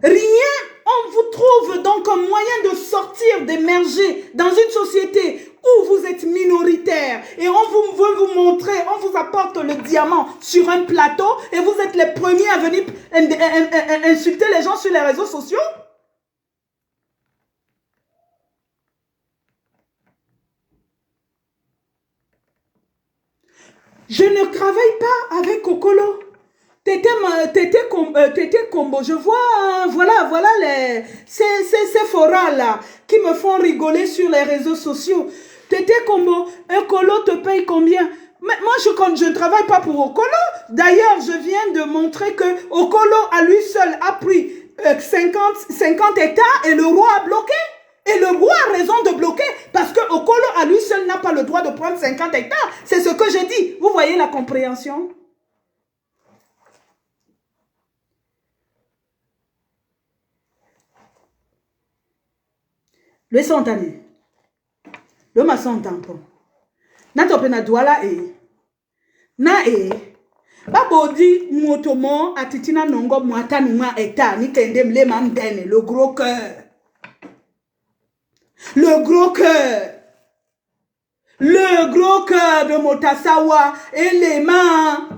Rien, on vous trouve donc un moyen de sortir, d'émerger dans une société où vous êtes minoritaire et on veut vous montrer, on vous apporte le diamant sur un plateau et vous êtes les premiers à venir insulter les gens sur les réseaux sociaux. Je ne travaille pas avec Kokolo. Tété Combo, je vois, voilà ces forats là qui me font rigoler sur les réseaux sociaux. Tété Combo, Okolo te paye combien? Mais moi, je ne travaille pas pour Okolo. D'ailleurs, je viens de montrer que Okolo à lui seul a pris 50 hectares et le roi a bloqué. Et le roi a raison de bloquer parce que Okolo à lui seul n'a pas le droit de prendre 50 hectares. C'est ce que j'ai dit. Vous voyez la compréhension? Le santani. Le maçon tampon. Na tope na douala na babodi motomo atitina nongo mwata numa eta ni kende mle mamdene le gros cœur. Le gros cœur. Le gros cœur de Motasawa et les mains.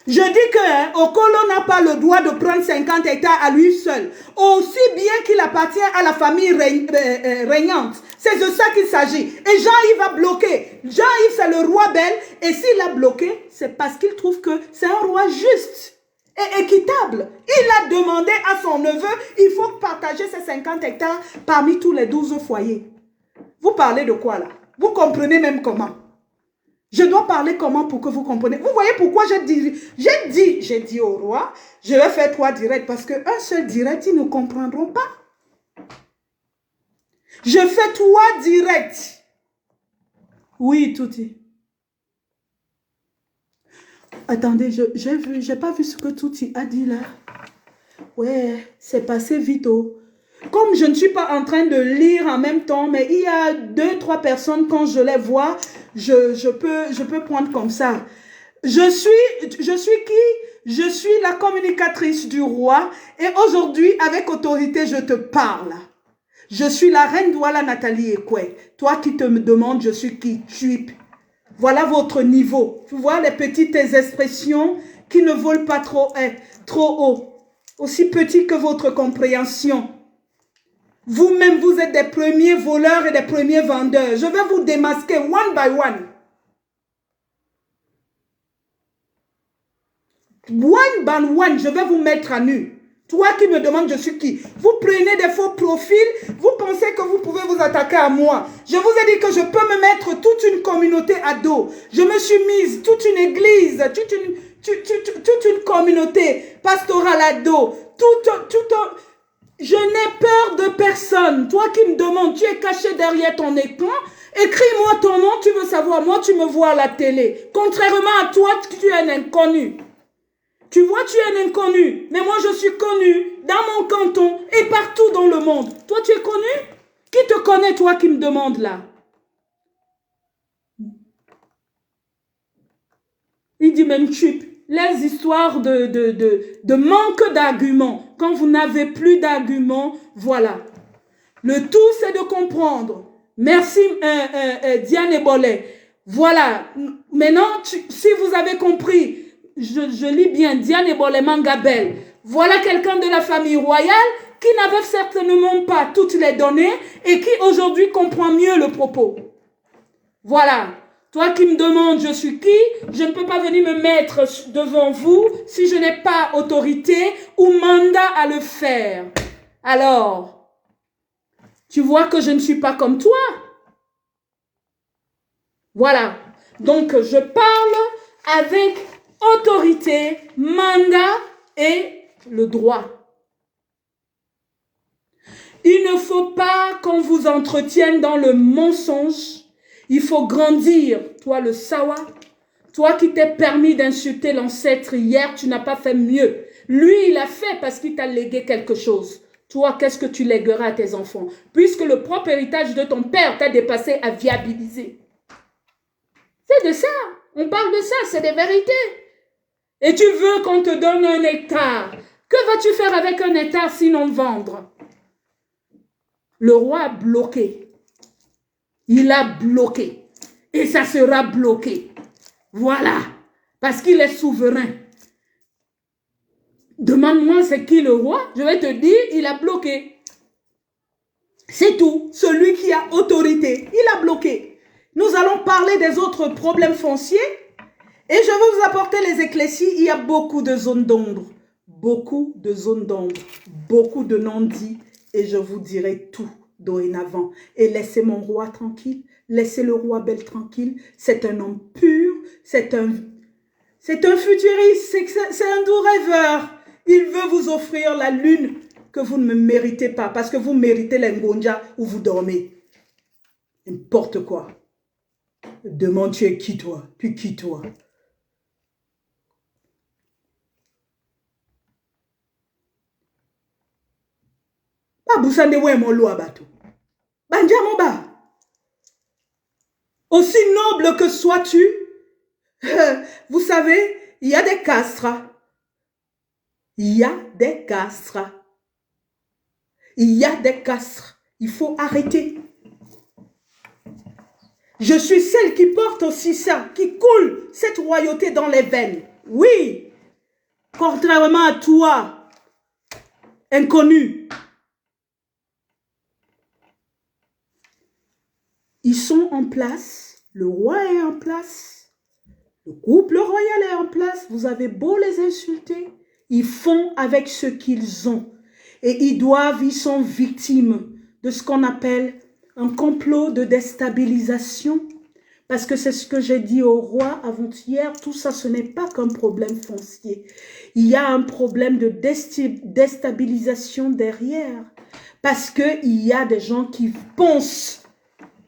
Je dis que Okolo n'a pas le droit de prendre 50 hectares à lui seul. Aussi bien qu'il appartient à la famille régnante. C'est de ça qu'il s'agit. Et Jean-Yves va bloquer. Jean-Yves, c'est le roi bel. Et s'il a bloqué, c'est parce qu'il trouve que c'est un roi juste. et équitable. Il a demandé à son neveu, il faut partager ces 50 hectares parmi tous les 12 foyers. Vous parlez de quoi là? Vous comprenez même comment? Je dois parler comment pour que vous compreniez? Vous voyez pourquoi j'ai dit au roi, je vais faire 3 directs parce qu'un seul direct, ils ne comprendront pas. Je fais 3 directs. Oui, Touti. Attendez, j'ai pas vu ce que Touti a dit là. Ouais, c'est passé vite. Oh. Comme je ne suis pas en train de lire en même temps, mais il y a 2, 3 personnes, quand je les vois, je peux prendre comme ça. Je suis qui? Je suis la communicatrice du roi et aujourd'hui, avec autorité, je te parle. Je suis la reine Douala Nathalie Ekwe. Toi qui te demandes, je suis qui? Voilà votre niveau. Tu vois les petites expressions qui ne volent pas trop haut. Aussi petit que votre compréhension. Vous-même, vous êtes des premiers voleurs et des premiers vendeurs. Je vais vous démasquer one by one. One by one, je vais vous mettre à nu. Toi qui me demandes je suis qui? Vous prenez des faux profils, vous pensez que vous pouvez vous attaquer à moi. Je vous ai dit que je peux me mettre toute une communauté à dos. Je me suis mise toute une église, toute une communauté pastorale à dos. Je n'ai peur de personne. Toi qui me demandes, tu es caché derrière ton écran. Écris-moi ton nom, tu veux savoir. Moi, tu me vois à la télé. Contrairement à toi, tu es un inconnu. Tu vois, tu es un inconnu. Mais moi, je suis connu dans mon canton et partout dans le monde. Toi, tu es connu? Qui te connaît, toi qui me demandes là? Il dit même cheap. Les histoires de manque d'arguments. Quand vous n'avez plus d'arguments, voilà. Le tout, c'est de comprendre. Merci, Diane Ebolé. Voilà. Maintenant, si vous avez compris, je lis bien, Diane Ebolé Mangabel. Voilà quelqu'un de la famille royale qui n'avait certainement pas toutes les données et qui aujourd'hui comprend mieux le propos. Voilà. Toi qui me demandes je suis qui, je ne peux pas venir me mettre devant vous si je n'ai pas autorité ou mandat à le faire. Alors, tu vois que je ne suis pas comme toi. Voilà. Donc, je parle avec autorité, mandat et le droit. Il ne faut pas qu'on vous entretienne dans le mensonge. Il faut grandir, toi le sawa, toi qui t'es permis d'insulter l'ancêtre hier, tu n'as pas fait mieux. Lui, il a fait parce qu'il t'a légué quelque chose. Toi, qu'est-ce que tu légueras à tes enfants? Puisque le propre héritage de ton père t'a dépassé à viabiliser. C'est de ça, on parle de ça, c'est des vérités. Et tu veux qu'on te donne 1 hectare. Que vas-tu faire avec 1 hectare sinon vendre? Le roi a bloqué. Il a bloqué. Et ça sera bloqué. Voilà. Parce qu'il est souverain. Demande-moi c'est qui le roi. Je vais te dire, il a bloqué. C'est tout. Celui qui a autorité, il a bloqué. Nous allons parler des autres problèmes fonciers. Et je vais vous apporter les éclaircies. Il y a beaucoup de zones d'ombre. Beaucoup de zones d'ombre. Beaucoup de non-dits. Et je vous dirai tout dorénavant. Et laissez mon roi tranquille. Laissez le roi Bel tranquille. C'est un homme pur. C'est un futuriste. C'est un doux rêveur. Il veut vous offrir la lune que vous ne me méritez pas. Parce que vous méritez l'Ngonja où vous dormez. N'importe quoi. Demande, tu es qui toi? Tu es qui toi? Aussi noble que sois-tu, vous savez, il y a des castres. Il y a des castres. Il y a des castres. Il faut arrêter. Je suis celle qui porte aussi ça, qui coule cette royauté dans les veines. Oui, contrairement à toi, inconnu. Ils sont en place, le roi est en place, le couple royal est en place. Vous avez beau les insulter, Ils font avec ce qu'ils ont. Et ils sont victimes de ce qu'on appelle un complot de déstabilisation. Parce que c'est ce que j'ai dit au roi avant-hier, tout ça, ce n'est pas qu'un problème foncier. Il y a un problème de déstabilisation derrière. Parce qu'il y a des gens qui pensent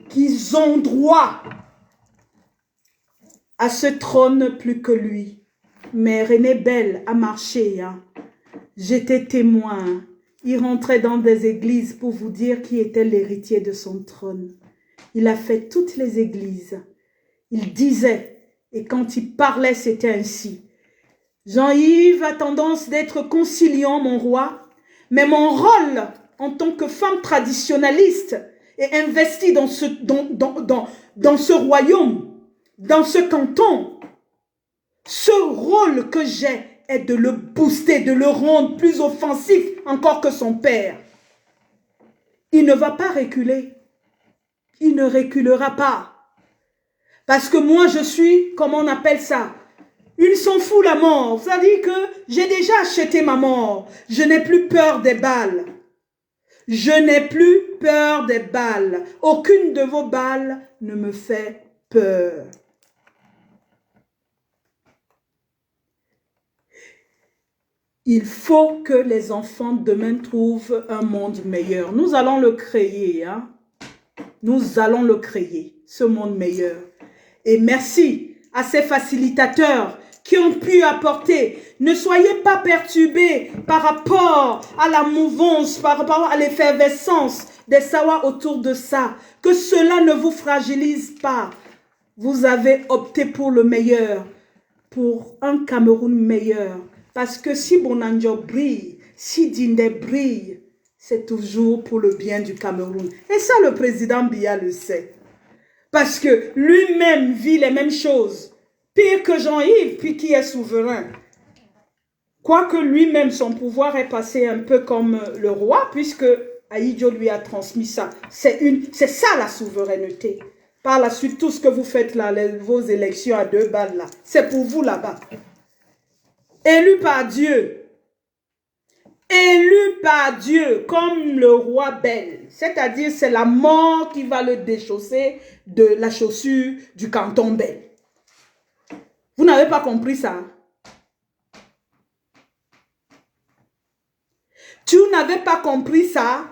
qu'ils ont droit à ce trône plus que lui. Mais René Bell a marché. Hein. J'étais témoin. Il rentrait dans des églises pour vous dire qui était l'héritier de son trône. Il a fait toutes les églises. Il disait, et quand il parlait, c'était ainsi. Jean-Yves a tendance d'être conciliant, mon roi, mais mon rôle en tant que femme traditionnaliste et investie dans ce royaume, dans ce canton, ce rôle que j'ai est de le booster, de le rendre plus offensif encore que son père. Il ne va pas reculer. Il ne reculera pas. Parce que moi, je suis, comment on appelle ça? Ils s'en fout la mort. Ça dit que j'ai déjà acheté ma mort. Je n'ai plus peur des balles. Je n'ai plus peur des balles. Aucune de vos balles ne me fait peur. Il faut que les enfants demain trouvent un monde meilleur. Nous allons le créer. Hein? Nous allons le créer, ce monde meilleur. Et merci à ces facilitateurs qui ont pu apporter. Ne soyez pas perturbés par rapport à la mouvance, par rapport à l'effervescence des Sawa autour de ça. Que cela ne vous fragilise pas. Vous avez opté pour le meilleur, pour un Cameroun meilleur. Parce que si Bonanjo brille, si Dinde brille, c'est toujours pour le bien du Cameroun. Et ça, le président Biya le sait. Parce que lui-même vit les mêmes choses. Pire que Jean-Yves, puis qui est souverain. Quoique lui-même, son pouvoir est passé un peu comme le roi, puisque Ahidjo lui a transmis ça. C'est ça la souveraineté. Par la suite, tout ce que vous faites là, vos élections à 2 balles là, c'est pour vous là-bas. Élu par Dieu. Élu par Dieu, comme le roi Bel. C'est-à-dire, c'est la mort qui va le déchausser de la chaussure du canton Bel. Vous n'avez pas compris ça? Tu n'avais pas compris ça?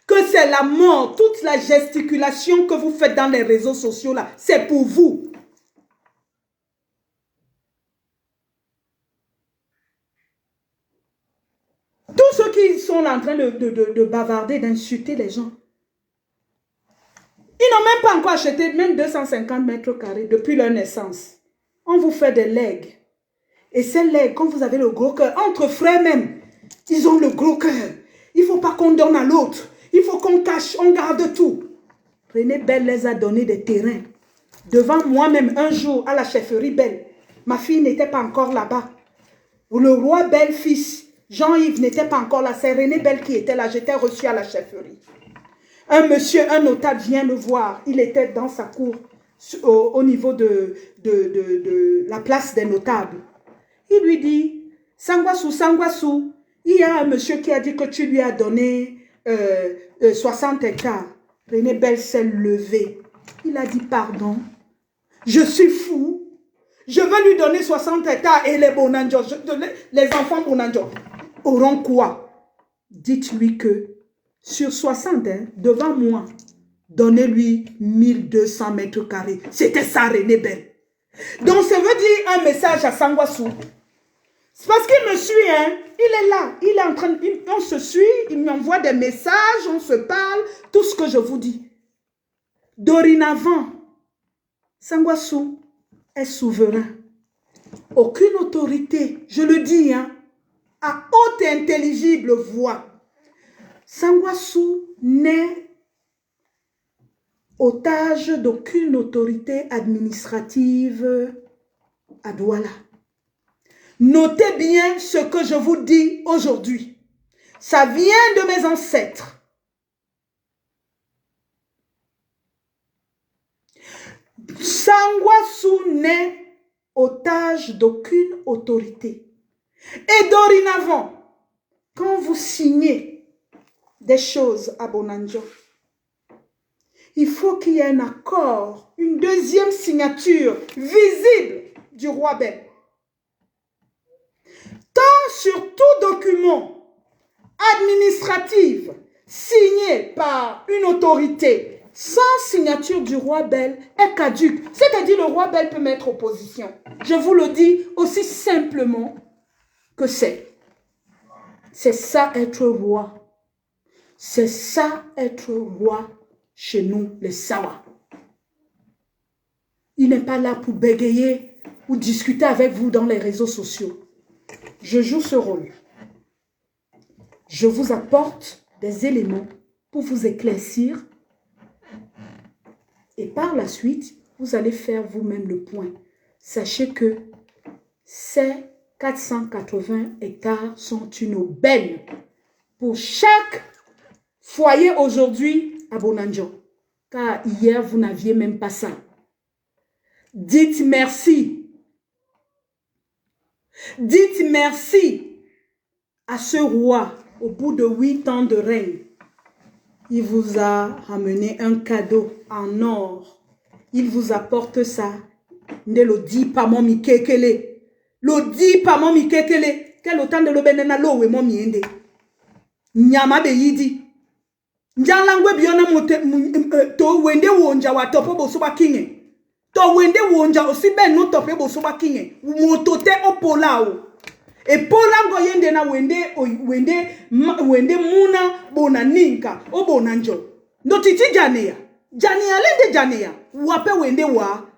Que c'est la mort, toute la gesticulation que vous faites dans les réseaux sociaux là, c'est pour vous. Tous ceux qui sont en train de bavarder, d'insulter les gens. Ils n'ont même pas encore acheté même 250 mètres carrés depuis leur naissance. On vous fait des legs. Et ces legs, quand vous avez le gros cœur, entre frères même, ils ont le gros cœur. Il ne faut pas qu'on donne à l'autre. Il faut qu'on cache, on garde tout. René Bell les a donné des terrains. Devant moi-même, un jour, à la chefferie Bell, ma fille n'était pas encore là-bas. Le roi Bell, fils, Jean-Yves n'était pas encore là. C'est René Bell qui était là. J'étais reçu à la chefferie. Un monsieur, un notable vient le voir. Il était dans sa cour au niveau de la place des notables. Il lui dit, Sangwassou, Sangwassou, il y a un monsieur qui a dit que tu lui as donné 60 hectares. René Bell s'est levé. Il a dit, pardon, je suis fou. Je veux lui donner 60 hectares et les Bonanjo, les enfants Bonanjo auront quoi? Dites-lui que sur 60, hein, devant moi, donnez-lui 1200 mètres carrés. C'était ça, René Bell. Donc, ça veut dire un message à Sangwassou. C'est parce qu'il me suit, hein. Il est là. Il est en train, on se suit, il m'envoie des messages, on se parle, tout ce que je vous dis. Dorénavant, Sangwassou est souverain. Aucune autorité, je le dis, hein, à haute et intelligible voix. Sangwassou n'est otage d'aucune autorité administrative à Douala. Notez bien ce que je vous dis aujourd'hui. Ça vient de mes ancêtres. Sangwassou n'est otage d'aucune autorité. Et dorénavant, quand vous signez des choses à Bonanjo, il faut qu'il y ait un accord, une deuxième signature visible du roi Bel. Tant sur tout document administratif signé par une autorité sans signature du roi Bel est caduque. C'est-à-dire le roi Bel peut mettre opposition. Je vous le dis aussi simplement que c'est. C'est ça être roi. C'est ça être roi chez nous, les Sawa. Il n'est pas là pour bégayer ou discuter avec vous dans les réseaux sociaux. Je joue ce rôle. Je vous apporte des éléments pour vous éclaircir. Et par la suite, vous allez faire vous-même le point. Sachez que ces 480 hectares sont une aubaine pour chaque foyer aujourd'hui à Bonanjo. Car hier, vous n'aviez même pas ça. Dites merci. Dites merci à ce roi au bout de 8 ans de règne. Il vous a ramené un cadeau en or. Il vous apporte ça. Nelodi pamo mi kekele. Lodi pamo mi kekele. Quel autant de l'obenena lo we mo miende. Nyama be yidi. Njalangwe biona to wende wonja wa topo bosoba kinge. To wende wonja osi ben no topo bosoba kinge. Motote opolao. E polango yende na wende muna bona ninka o bonanjo. Notiti janea. Janea lende janea. Wape wende wa.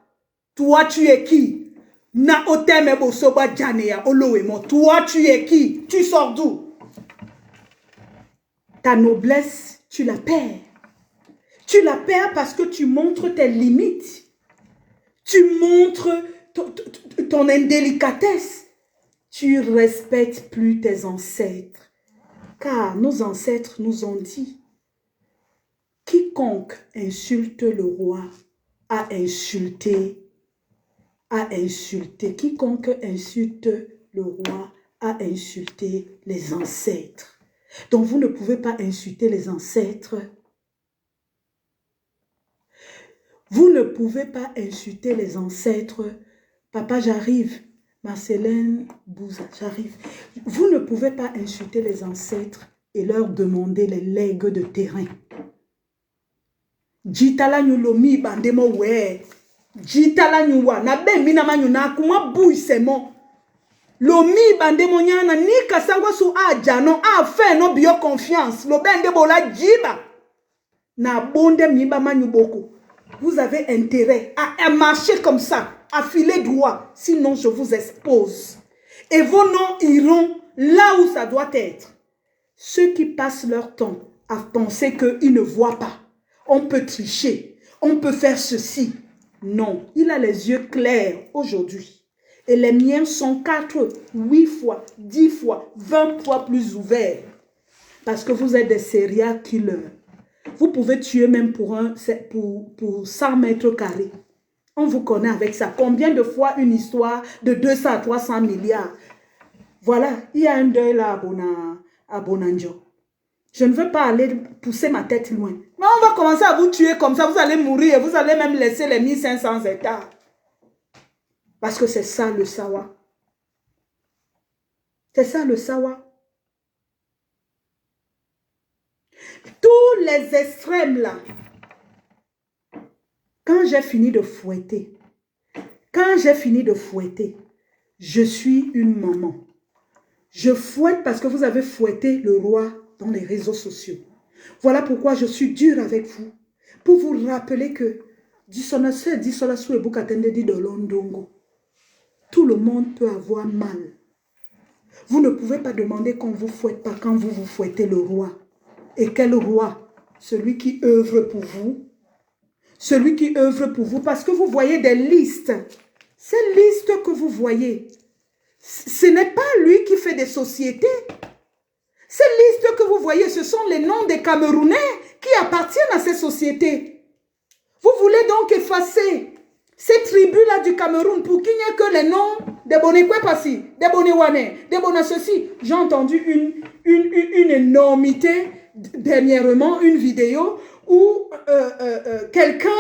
Toi tu es qui? Na oteme bosoba janea oloemo. Toi tu es qui? Tu sors d'où? Ta noblesse, tu la perds. Tu la perds parce que tu montres tes limites. Tu montres ton indélicatesse. Tu respectes plus tes ancêtres. Car nos ancêtres nous ont dit, quiconque insulte le roi a insulté. Quiconque insulte le roi a insulté les ancêtres. Donc vous ne pouvez pas insulter les ancêtres. Vous ne pouvez pas insulter les ancêtres. Papa, j'arrive. Marcellin Bouza, j'arrive. Vous ne pouvez pas insulter les ancêtres et leur demander les legs de terrain. Jitala nyulomi bandemo we. Jitala nyuwa. Na ben mina manyu na kuma bouille c'est mon. Lomi bandemo nyana ni kasangwa su aja no a fait no bio confiance. Lo ben de bola jiba. Na bonde miba manyu boko. Vous avez intérêt à marcher comme ça. À filer droit, sinon je vous expose. Et vos noms iront là où ça doit être. Ceux qui passent leur temps à penser qu'ils ne voient pas. On peut tricher, on peut faire ceci. Non, il a les yeux clairs aujourd'hui. Et les miens sont 4, 8 fois, 10 fois, 20 fois plus ouverts. Parce que vous êtes des serial killers. Vous pouvez tuer même pour 100 mètres carrés. On vous connaît avec ça. Combien de fois une histoire de 200 à 300 milliards? Voilà, il y a un deuil là à Bonanjo. Je ne veux pas aller pousser ma tête loin. Mais on va commencer à vous tuer comme ça. Vous allez mourir et vous allez même laisser les 1500 hectares. Parce que c'est ça le Sawa. C'est ça le Sawa. Tous les extrêmes là. Quand j'ai fini de fouetter, je suis une maman. Je fouette parce que vous avez fouetté le roi dans les réseaux sociaux. Voilà pourquoi je suis dure avec vous. Pour vous rappeler que tout le monde peut avoir mal. Vous ne pouvez pas demander qu'on vous fouette pas quand vous vous fouettez le roi. Et quel roi? Celui qui œuvre pour vous. Celui qui œuvre pour vous, parce que vous voyez des listes. Ces listes que vous voyez, ce n'est pas lui qui fait des sociétés. Ces listes que vous voyez, ce sont les noms des Camerounais qui appartiennent à ces sociétés. Vous voulez donc effacer ces tribus-là du Cameroun pour qu'il n'y ait que les noms des bonnets quoi passi, des bonnets wane, des bonnets ceci. J'ai entendu une énormité dernièrement, une vidéo où quelqu'un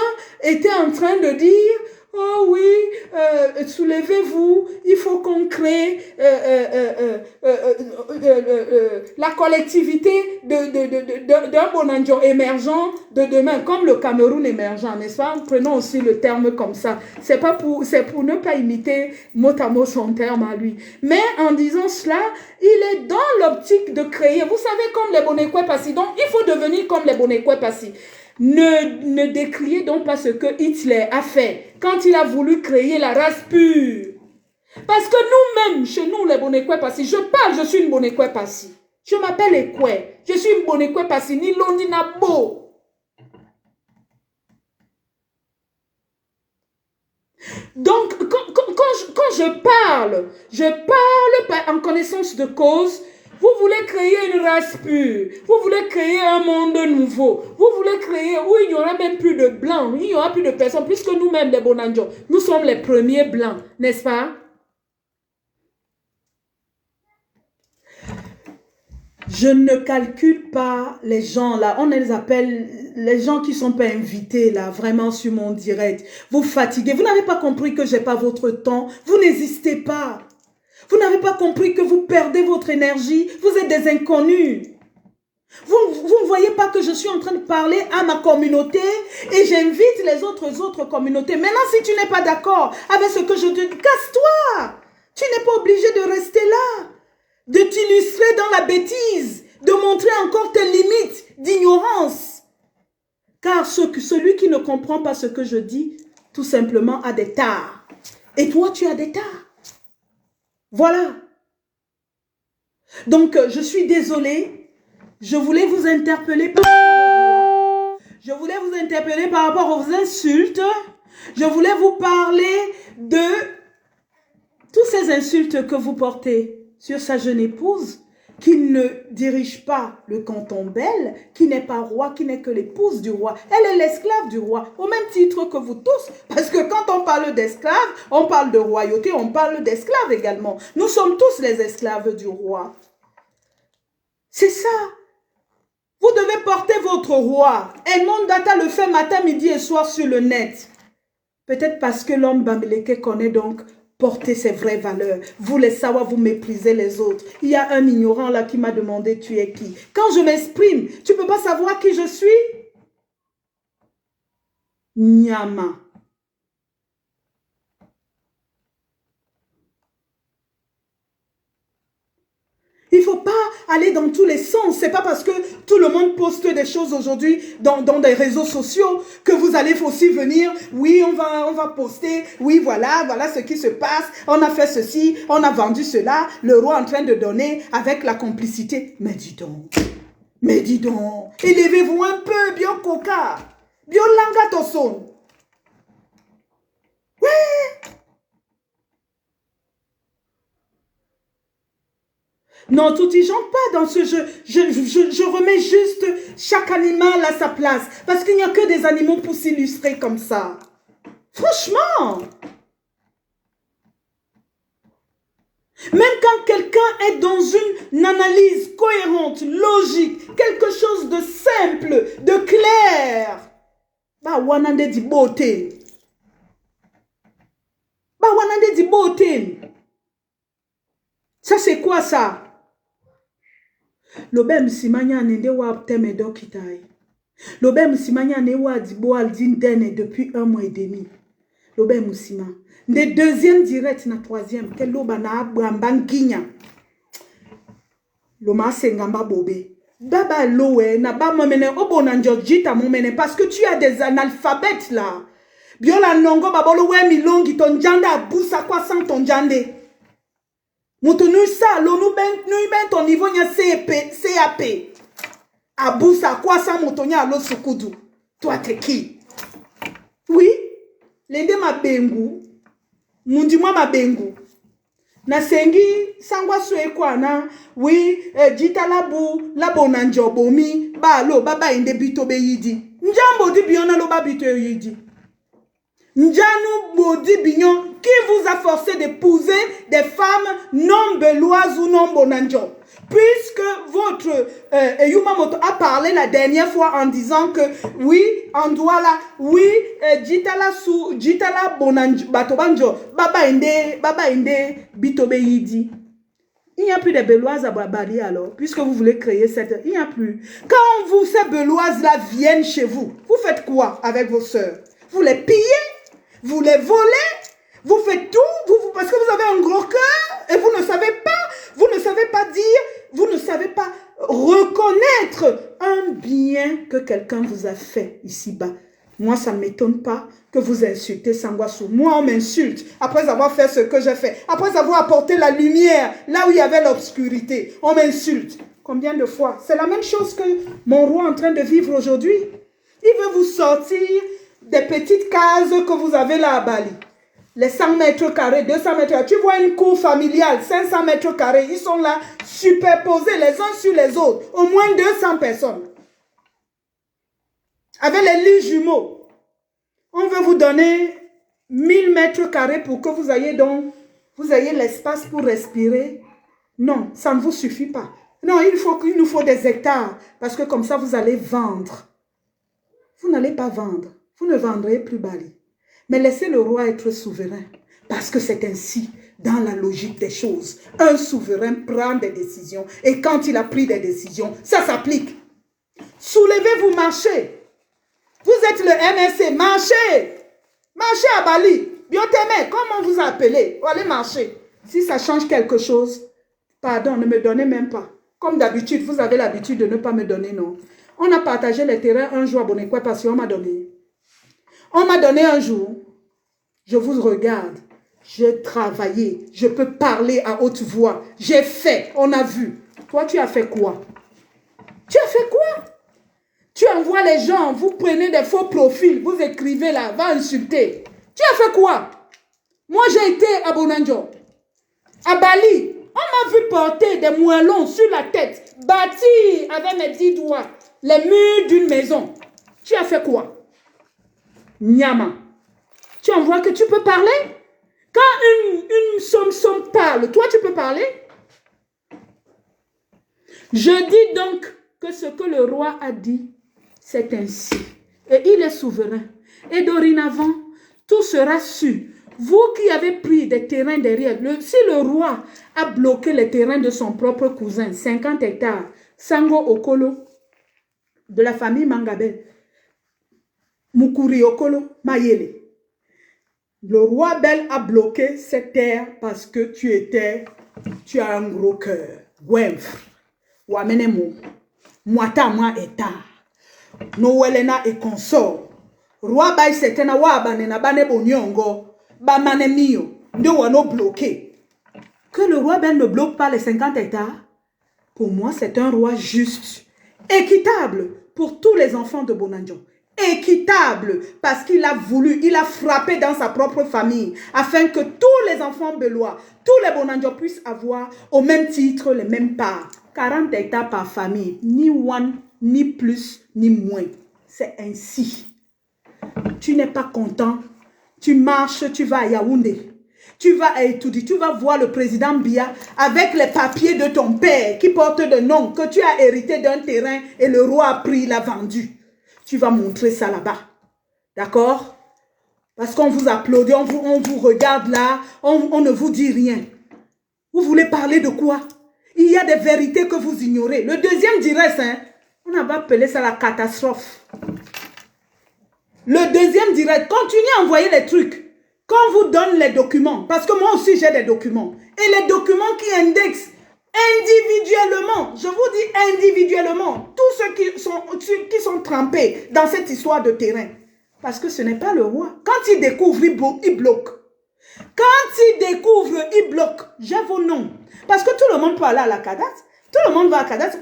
était en train de dire oh oui, soulevez-vous, il faut qu'on crée la collectivité d'un Bonanjo émergent de demain, comme le Cameroun émergent, n'est-ce pas? Prenons aussi le terme comme ça. C'est pour ne pas imiter mot à mot son terme à lui. Mais en disant cela, il est dans l'optique de créer, vous savez, comme les Bonekwe Passi. Donc, il faut devenir comme les Bonekwe Passi. Ne décriez donc pas ce que Hitler a fait quand il a voulu créer la race pure. Parce que nous-mêmes, chez nous, les Bonekwe Passi, je suis une Bonekwe Passi. Je m'appelle Ekwe. Je suis une Bonekwe Passi, ni Londi Nabo. Donc, quand je parle en connaissance de cause. Vous voulez créer une race pure. Vous voulez créer un monde nouveau. Vous voulez créer où il n'y aura même plus de blancs. Il n'y aura plus de personnes. Puisque nous-mêmes, les Bonanjo, nous sommes les premiers blancs. N'est-ce pas? Je ne calcule pas les gens là. On les appelle les gens qui ne sont pas invités là, vraiment sur mon direct. Vous fatiguez. Vous n'avez pas compris que je n'ai pas votre temps. Vous n'hésitez pas. Vous n'avez pas compris que vous perdez votre énergie. Vous êtes des inconnus. Vous ne voyez pas que je suis en train de parler à ma communauté et j'invite les autres communautés. Maintenant, si tu n'es pas d'accord avec ce que je te dis, casse-toi. Tu n'es pas obligé de rester là, de t'illustrer dans la bêtise, de montrer encore tes limites d'ignorance. Car celui qui ne comprend pas ce que je dis, tout simplement a des tares. Et toi, tu as des tares. Voilà. Donc, je suis désolée. Je voulais vous interpeller par rapport aux insultes. Je voulais vous parler de toutes ces insultes que vous portez sur sa jeune épouse, qui ne dirige pas le canton Bel, qui n'est pas roi, qui n'est que l'épouse du roi. Elle est l'esclave du roi, au même titre que vous tous. Parce que quand on parle d'esclaves, on parle de royauté, on parle d'esclaves également. Nous sommes tous les esclaves du roi. C'est ça. Vous devez porter votre roi. Et Mondata le fait matin, midi et soir sur le net. Peut-être parce que l'homme Bamileke connaît donc porter ses vraies valeurs. Vous les Sawa, vous méprisez les autres. Il y a un ignorant là qui m'a demandé tu es qui. Quand je m'exprime, tu ne peux pas savoir qui je suis? Nyama. Il ne faut pas aller dans tous les sens. Ce n'est pas parce que tout le monde poste des choses aujourd'hui dans des réseaux sociaux que vous allez aussi venir. Oui, on va poster. Oui, voilà ce qui se passe. On a fait ceci, on a vendu cela. Le roi en train de donner avec la complicité. Mais dis donc. Élevez-vous un peu, bien coca. Bien langa toson. Ouais. Non, tout y j'entre pas dans ce jeu. Je remets juste chaque animal à sa place. Parce qu'il n'y a que des animaux pour s'illustrer comme ça. Franchement. Même quand quelqu'un est dans une analyse cohérente, logique, quelque chose de simple, de clair. Bah, wanande di beauté. Bah, wanande di beauté. Ça, c'est quoi ça? Lobe msimanya nende wa teme dokitai. Lobe msimanya ne wa dibo aldindene depuis 1 mois et demi. Lobe msima. Ne deuxième direct na troisième. Ke loba na abambanginya. Loma sengamba bobe. Baba lowe na ba momene obo na njojita momene parce que tu as des analphabètes là. Biola nongo babolo we milongi ton janda abusa kwa sans ton jande. Moutonu ça, l'onu ben ton niveau nya CAP. Abousa quoi ça motonya alo sukudu. Toi t'es qui? Oui, l'ende ma bengu. Mundi ma bengu. Na sengi sangwa sue kwa na oui jita labo na njobomi ba lo baba inde bito be yidi. Njambo di biona lo babito yidi. Ndianou Bodi Bignon, qui vous a forcé d'épouser des femmes non beloises ou non bonanjo? Puisque votre Yumamoto a parlé la dernière fois en disant que oui, Andouala, oui, Jitala bonanjo, Batobanjo, Baba Inde, Bitobe Yidi. Il n'y a plus de beloises à Babali alors, puisque vous voulez créer cette... Il n'y a plus. Quand vous, ces beloises-là viennent chez vous, vous faites quoi avec vos sœurs? Vous les pillez? Vous les volez? Vous faites tout? Parce que vous avez un gros cœur et vous ne savez pas dire, vous ne savez pas reconnaître un bien que quelqu'un vous a fait ici-bas. Moi, ça ne m'étonne pas que vous insultez Sangwassou. Moi, on m'insulte après avoir fait ce que j'ai fait. Après avoir apporté la lumière là où il y avait l'obscurité. On m'insulte. Combien de fois? C'est la même chose que mon roi est en train de vivre aujourd'hui. Il veut vous sortir des petites cases que vous avez là à Bali. Les 100 mètres carrés, 200 mètres carrés. Tu vois une cour familiale, 500 mètres carrés. Ils sont là superposés les uns sur les autres. Au moins 200 personnes. Avec les lits jumeaux. On veut vous donner 1000 mètres carrés pour que vous ayez l'espace pour respirer. Non, ça ne vous suffit pas. Non, il nous faut des hectares. Parce que comme ça, vous allez vendre. Vous n'allez pas vendre. Vous ne vendrez plus Bali. Mais laissez le roi être souverain. Parce que c'est ainsi, dans la logique des choses. Un souverain prend des décisions. Et quand il a pris des décisions, ça s'applique. Soulevez-vous, marchez. Vous êtes le MSC, marchez. Marchez à Bali. Bioteme, comment on vous a appelé? Allez marcher. Si ça change quelque chose, pardon, ne me donnez même pas. Comme d'habitude, vous avez l'habitude de ne pas me donner, non. On a partagé les terrains un jour à Bonnequoi parce qu'on m'a donné. On m'a donné un jour. Je vous regarde. J'ai travaillé. Je peux parler à haute voix. J'ai fait. On a vu. Toi, tu as fait quoi? Tu as fait quoi? Tu envoies les gens, vous prenez des faux profils, vous écrivez là, va insulter. Tu as fait quoi? Moi, j'ai été à Bonanjo, à Bali. On m'a vu porter des moellons sur la tête, bâtir avec mes 10 doigts les murs d'une maison. Tu as fait quoi? Nyama. Tu en vois que tu peux parler? Quand une somme parle, toi, tu peux parler? Je dis donc que ce que le roi a dit, c'est ainsi. Et il est souverain. Et dorénavant, tout sera su. Vous qui avez pris des terrains derrière, si le roi a bloqué les terrains de son propre cousin, 50 hectares, Sango Okolo, de la famille Mangabel, Mukuri Okolo, Mayele. Le roi Bel a bloqué cette terre parce que tu as un gros cœur. Wenf, Wamenemo, Mwata Mwa Eta. Noelena et consort. Roi Bay Setena Wabanena Bane Bonyongo, Bamane Mio, ne wano bloqué. Que le roi Ben ne bloque pas les 50 hectares, pour moi c'est un roi juste, équitable pour tous les enfants de Bonanjo. Équitable parce qu'il a voulu, il a frappé dans sa propre famille afin que tous les enfants belois, tous les Bonanjo puissent avoir au même titre les mêmes parts. 40 hectares par famille, ni one, ni plus, ni moins. C'est ainsi. Tu n'es pas content. Tu marches, tu vas à Yaoundé. Tu vas à Etoudi, tu vas voir le président Biya avec les papiers de ton père qui portent le nom que tu as hérité d'un terrain et le roi a pris, il a vendu. Tu vas montrer ça là-bas. D'accord? Parce qu'on vous applaudit, on vous regarde là, on ne vous dit rien. Vous voulez parler de quoi? Il y a des vérités que vous ignorez. Le deuxième direct, hein, on a appelé ça la catastrophe. Le deuxième direct, continuez à envoyer les trucs. Quand on vous donne les documents, parce que moi aussi j'ai des documents, et les documents qui indexent individuellement, je vous dis individuellement, tous ceux qui sont trempés dans cette histoire de terrain. Parce que ce n'est pas le roi. Quand il découvre, il bloque. Quand il découvre, il bloque. J'ai vos noms. Parce que tout le monde peut aller à la CADAT. Tout le monde va à CADAT.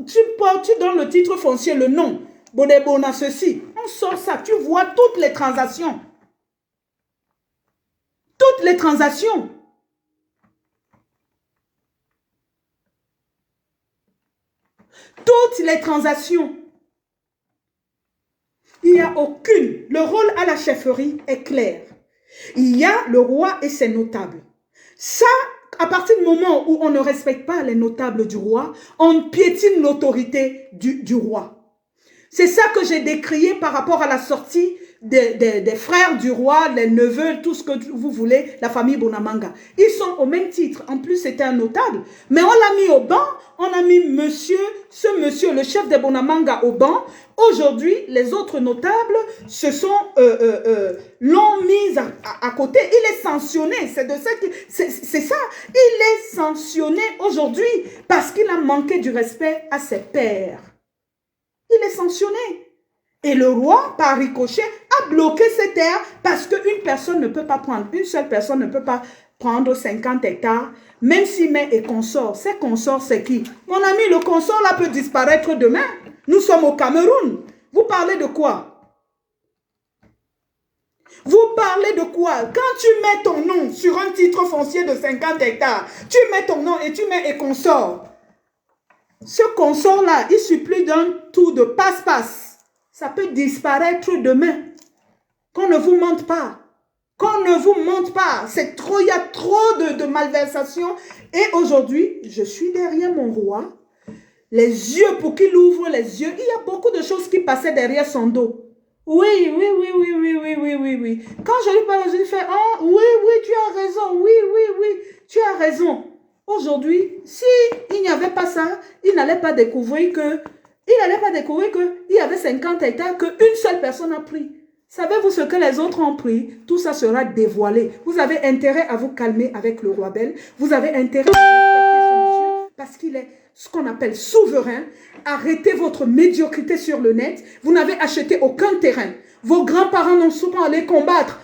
Tu donnes le titre foncier, le nom. Bonebona, ceci. On sort ça. Tu vois toutes les transactions. Toutes les transactions. Toutes les transactions. Il n'y a aucune. Le rôle à la chefferie est clair. Il y a le roi et ses notables. Ça, à partir du moment où on ne respecte pas les notables du roi, on piétine l'autorité du roi. C'est ça que j'ai décrié par rapport à la sortie des frères du roi, les neveux, tout ce que vous voulez, la famille Bonamanga. Ils sont au même titre. En plus, c'était un notable. Mais on l'a mis au banc. On a mis ce monsieur, le chef des Bonamanga au banc. Aujourd'hui, les autres notables l'ont mis à côté. Il est sanctionné. C'est ça. Il est sanctionné aujourd'hui parce qu'il a manqué du respect à ses pairs. Il est sanctionné. Et le roi, par ricochet, a bloqué ces terres parce qu'une personne ne peut pas prendre, une seule personne ne peut pas prendre 50 hectares, même si mets et consort. Ces consorts, c'est qui? Mon ami, le consort là peut disparaître demain. Nous sommes au Cameroun. Vous parlez de quoi? Vous parlez de quoi? Quand tu mets ton nom sur un titre foncier de 50 hectares, tu mets ton nom et tu mets et consort. Ce consort-là, il supplie d'un tour de passe-passe. Ça peut disparaître demain. Qu'on ne vous mente pas. Qu'on ne vous mente pas. C'est trop, il y a trop de malversations. Et aujourd'hui, je suis derrière mon roi. Les yeux, pour qu'il ouvre les yeux, il y a beaucoup de choses qui passaient derrière son dos. Oui. Quand je lui parle, je lui fais, ah, oui, tu as raison. Oui, tu as raison. Aujourd'hui, si il n'y avait pas ça, il n'allait pas découvrir qu'il y avait 50 hectares qu'une seule personne a pris. Savez-vous ce que les autres ont pris? Tout ça sera dévoilé. Vous avez intérêt à vous calmer avec le roi Bel. Vous avez intérêt à respecter ce monsieur parce qu'il est ce qu'on appelle souverain. Arrêtez votre médiocrité sur le net. Vous n'avez acheté aucun terrain. Vos grands-parents n'ont souvent allé combattre,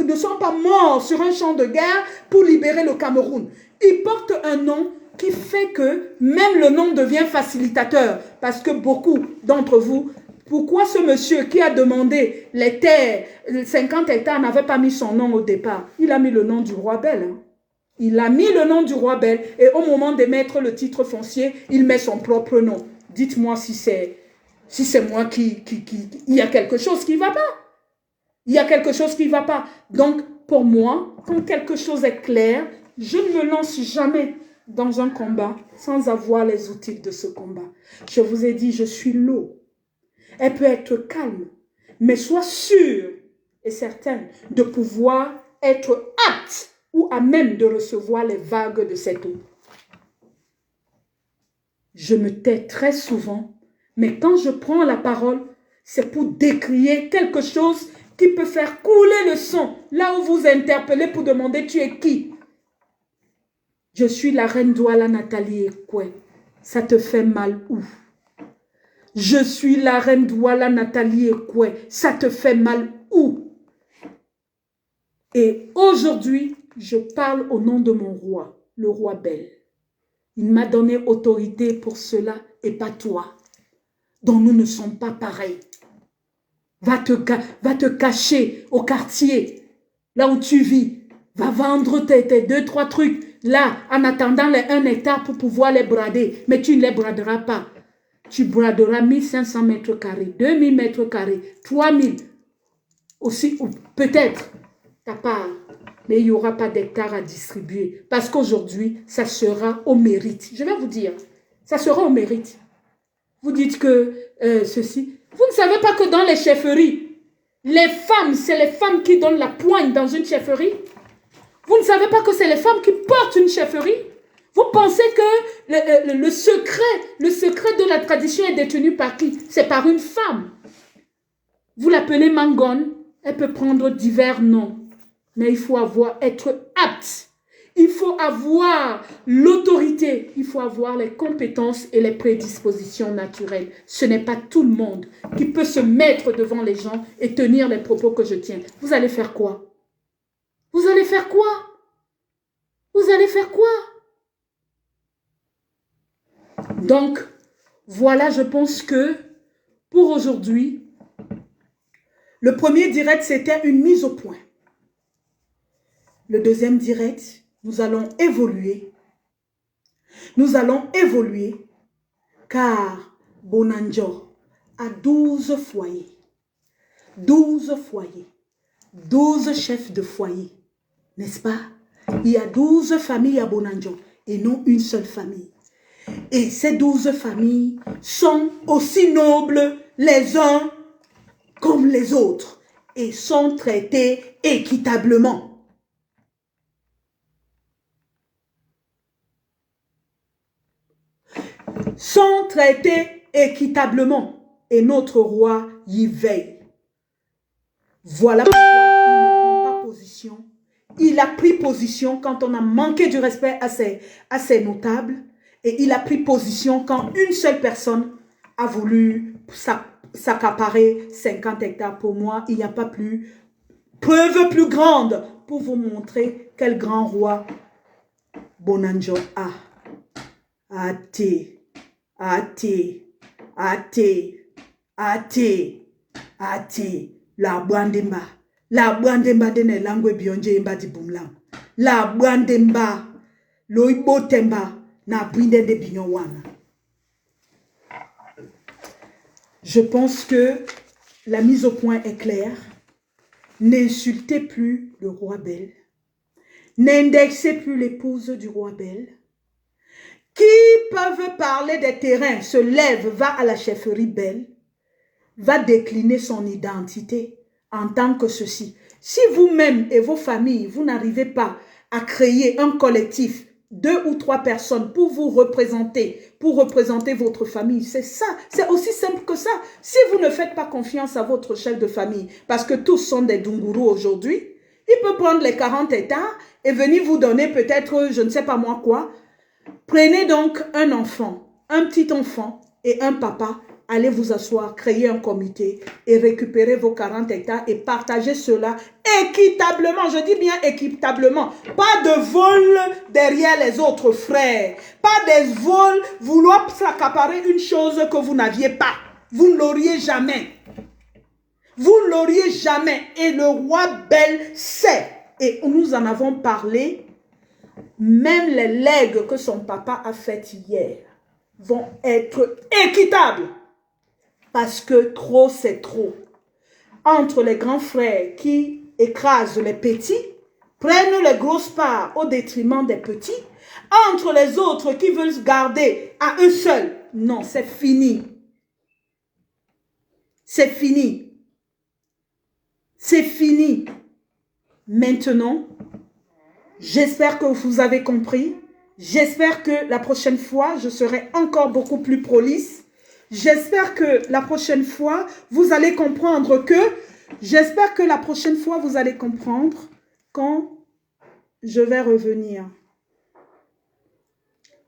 ne sont pas morts sur un champ de guerre pour libérer le Cameroun. Ils portent un nom qui fait que même le nom devient facilitateur. Parce que beaucoup d'entre vous, pourquoi ce monsieur qui a demandé les terres, 50 hectares, n'avait pas mis son nom au départ? Il a mis le nom du roi Bel. Hein. Il a mis le nom du roi Bel et au moment d'émettre le titre foncier, il met son propre nom. Dites-moi si c'est moi qui... Il y a quelque chose qui ne va pas. Il y a quelque chose qui ne va pas. Donc, pour moi, quand quelque chose est clair, je ne me lance jamais dans un combat sans avoir les outils de ce combat. Je vous ai dit, je suis l'eau. Elle peut être calme, mais sois sûre et certaine de pouvoir être apte ou à même de recevoir les vagues de cette eau. Je me tais très souvent, mais quand je prends la parole, c'est pour décrier quelque chose qui peut faire couler le sang, là où vous interpellez pour demander tu es qui? Je suis la reine Douala Nathalie Ekwe. Ça te fait mal où? Je suis la reine Douala Nathalie Ekwe. Ça te fait mal où? Et aujourd'hui, je parle au nom de mon roi, le roi Bel. Il m'a donné autorité pour cela et pas toi, dont nous ne sommes pas pareils. Va te cacher au quartier, là où tu vis. Va vendre tes 2-3 trucs. Là, en attendant les 1 hectare pour pouvoir les brader. Mais tu ne les braderas pas. Tu braderas 1500 mètres carrés, 2000 mètres carrés, 3000. Aussi, ou peut-être ta part. Mais il n'y aura pas d'hectare à distribuer. Parce qu'aujourd'hui, ça sera au mérite. Je vais vous dire, ça sera au mérite. Vous dites que ceci. Vous ne savez pas que dans les chefferies, les femmes, c'est les femmes qui donnent la poigne dans une chefferie. Vous ne savez pas que c'est les femmes qui portent une chefferie? Vous pensez que le secret de la tradition est détenu par qui? C'est par une femme. Vous l'appelez Mangone, elle peut prendre divers noms. Mais il faut être apte. Il faut avoir l'autorité. Il faut avoir les compétences et les prédispositions naturelles. Ce n'est pas tout le monde qui peut se mettre devant les gens et tenir les propos que je tiens. Vous allez faire quoi? Vous allez faire quoi? Vous allez faire quoi? Donc, voilà, je pense que pour aujourd'hui, le premier direct, c'était une mise au point. Le deuxième direct, nous allons évoluer. Nous allons évoluer car Bonanjo a 12 foyers. 12 foyers, 12 chefs de foyer, n'est-ce pas? Il y a 12 familles à Bonanjo et non une seule famille. Et ces 12 familles sont aussi nobles les uns comme les autres et sont traitées équitablement. Sont traités équitablement et notre roi y veille. Voilà pourquoi il ne prend pas position. Il a pris position quand on a manqué du respect à ses notables et il a pris position quand une seule personne a voulu s'accaparer 50 hectares. Pour moi, il n'y a pas plus preuve plus grande pour vous montrer quel grand roi Bonanjo a. Athée, athée, athée, athée, athée, la bandemba de ne langue bionje imba di bumlam. La bandemba, loibo temba, na brinde de bignon. Je pense que la mise au point est claire. N'insultez plus le roi Bel. N'indexez plus l'épouse du roi Bel. Qui peuvent parler des terrains se lève, va à la chefferie Bel, va décliner son identité en tant que ceci. Si vous-même et vos familles, vous n'arrivez pas à créer un collectif, 2 ou 3 personnes pour vous représenter, pour représenter votre famille, c'est ça, c'est aussi simple que ça. Si vous ne faites pas confiance à votre chef de famille, parce que tous sont des Dunguru aujourd'hui, il peut prendre les 40 hectares et venir vous donner peut-être, je ne sais pas moi quoi. Prenez donc un enfant, un petit enfant et un papa, allez vous asseoir, créer un comité et récupérer vos 40 hectares et partager cela équitablement. Je dis bien équitablement. Pas de vol derrière les autres frères. Pas des vols, vouloir s'accaparer une chose que vous n'aviez pas. Vous ne l'auriez jamais. Vous ne l'auriez jamais. Et le roi Bel sait. Et nous en avons parlé. Même les legs que son papa a fait hier vont être équitables. Parce que trop, c'est trop. Entre les grands frères qui écrasent les petits, prennent les grosses parts au détriment des petits, entre les autres qui veulent se garder à eux seuls. Non, c'est fini. C'est fini. C'est fini. Maintenant, j'espère que vous avez compris. J'espère que la prochaine fois, je serai encore beaucoup plus prolixe. J'espère que la prochaine fois, vous allez comprendre quand je vais revenir.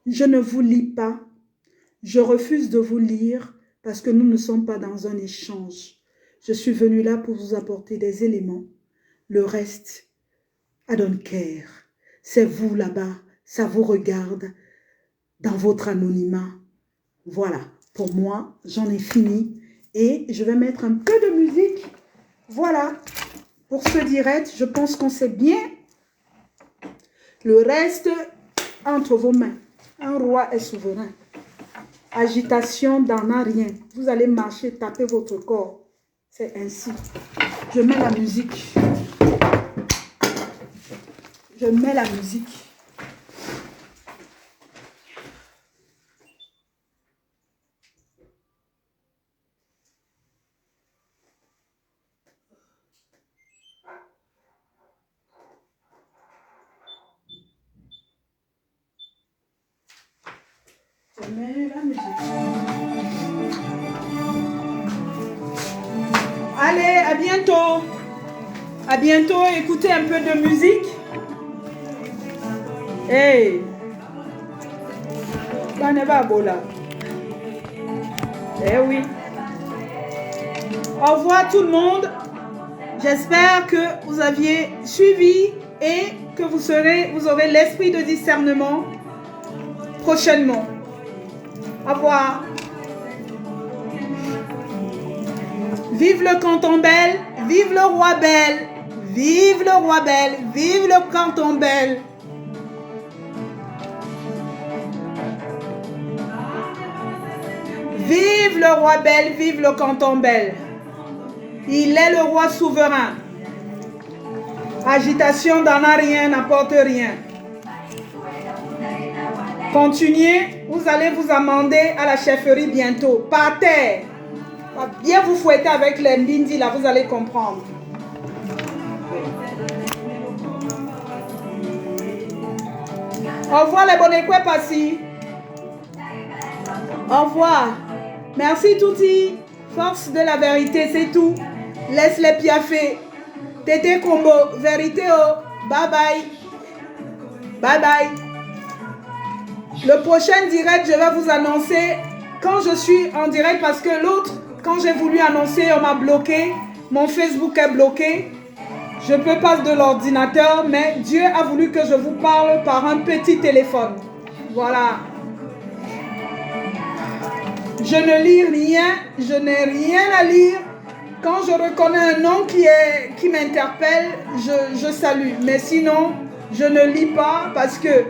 Je ne vous lis pas. Je refuse de vous lire parce que nous ne sommes pas dans un échange. Je suis venue là pour vous apporter des éléments. Le reste, I don't care. C'est vous là-bas, ça vous regarde dans votre anonymat. Voilà, pour moi, j'en ai fini et je vais mettre un peu de musique. Voilà, pour ce direct, je pense qu'on sait bien. Le reste, entre vos mains. Un roi est souverain. Agitation n'en a rien. Vous allez marcher, taper votre corps. C'est ainsi. Je mets la musique. Je mets la musique. Je mets la musique. Allez, à bientôt. À bientôt. Écoutez un peu de musique. Hey, Baneba Bola. Eh oui. Au revoir tout le monde. J'espère que vous aviez suivi et que vous aurez l'esprit de discernement prochainement. Au revoir. Vive le canton Bel, vive le roi Bel, vive le roi Bel, vive le canton Bel. Vive le roi Bel, vive le canton Bel. Il est le roi souverain. Agitation n'en a rien, n'apporte rien. Continuez, vous allez vous amender à la chefferie bientôt. Par terre. Bien vous fouetter avec les ndindi là, vous allez comprendre. Au revoir les bonnes passi. Au revoir. Merci Touti. Force de la vérité, c'est tout. Laisse les piaffer. Tété combo, vérité oh. Bye bye. Bye bye. Le prochain direct, je vais vous annoncer quand je suis en direct parce que l'autre, quand j'ai voulu annoncer, on m'a bloqué. Mon Facebook est bloqué. Je ne peux pas de l'ordinateur, mais Dieu a voulu que je vous parle par un petit téléphone. Voilà. Je ne lis rien, je n'ai rien à lire. Quand je reconnais un nom qui m'interpelle, je salue. Mais sinon, je ne lis pas parce que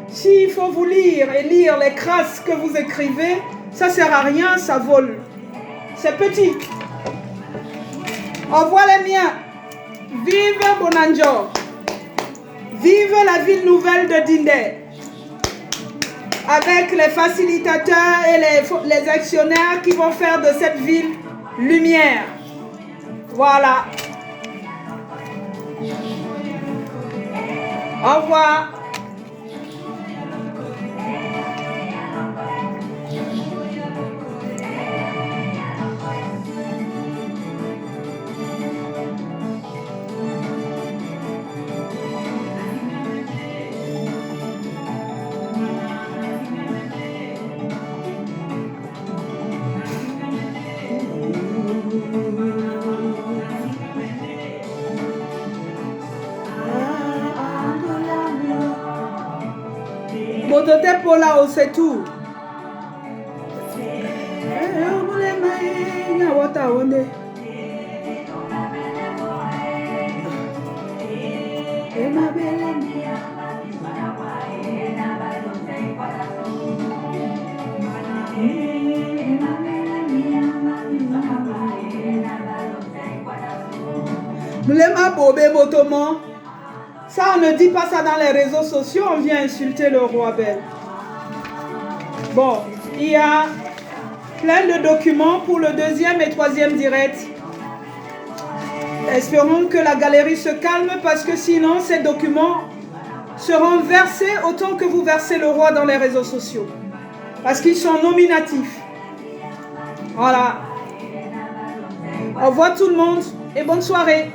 s'il faut vous lire et lire les crasses que vous écrivez, ça ne sert à rien, ça vole. C'est petit. Au revoir les miens. Vive Bonanjo. Vive la ville nouvelle de Dindé. Avec les facilitateurs et les actionnaires qui vont faire de cette ville lumière. Voilà. Au revoir. Motote Pola, c'est tout. Ça, on ne dit pas ça dans les réseaux sociaux, on vient insulter le roi Bel. Bon, il y a plein de documents pour le deuxième et troisième direct. Espérons que la galerie se calme parce que sinon, ces documents seront versés autant que vous versez le roi dans les réseaux sociaux. Parce qu'ils sont nominatifs. Voilà. Au revoir tout le monde et bonne soirée.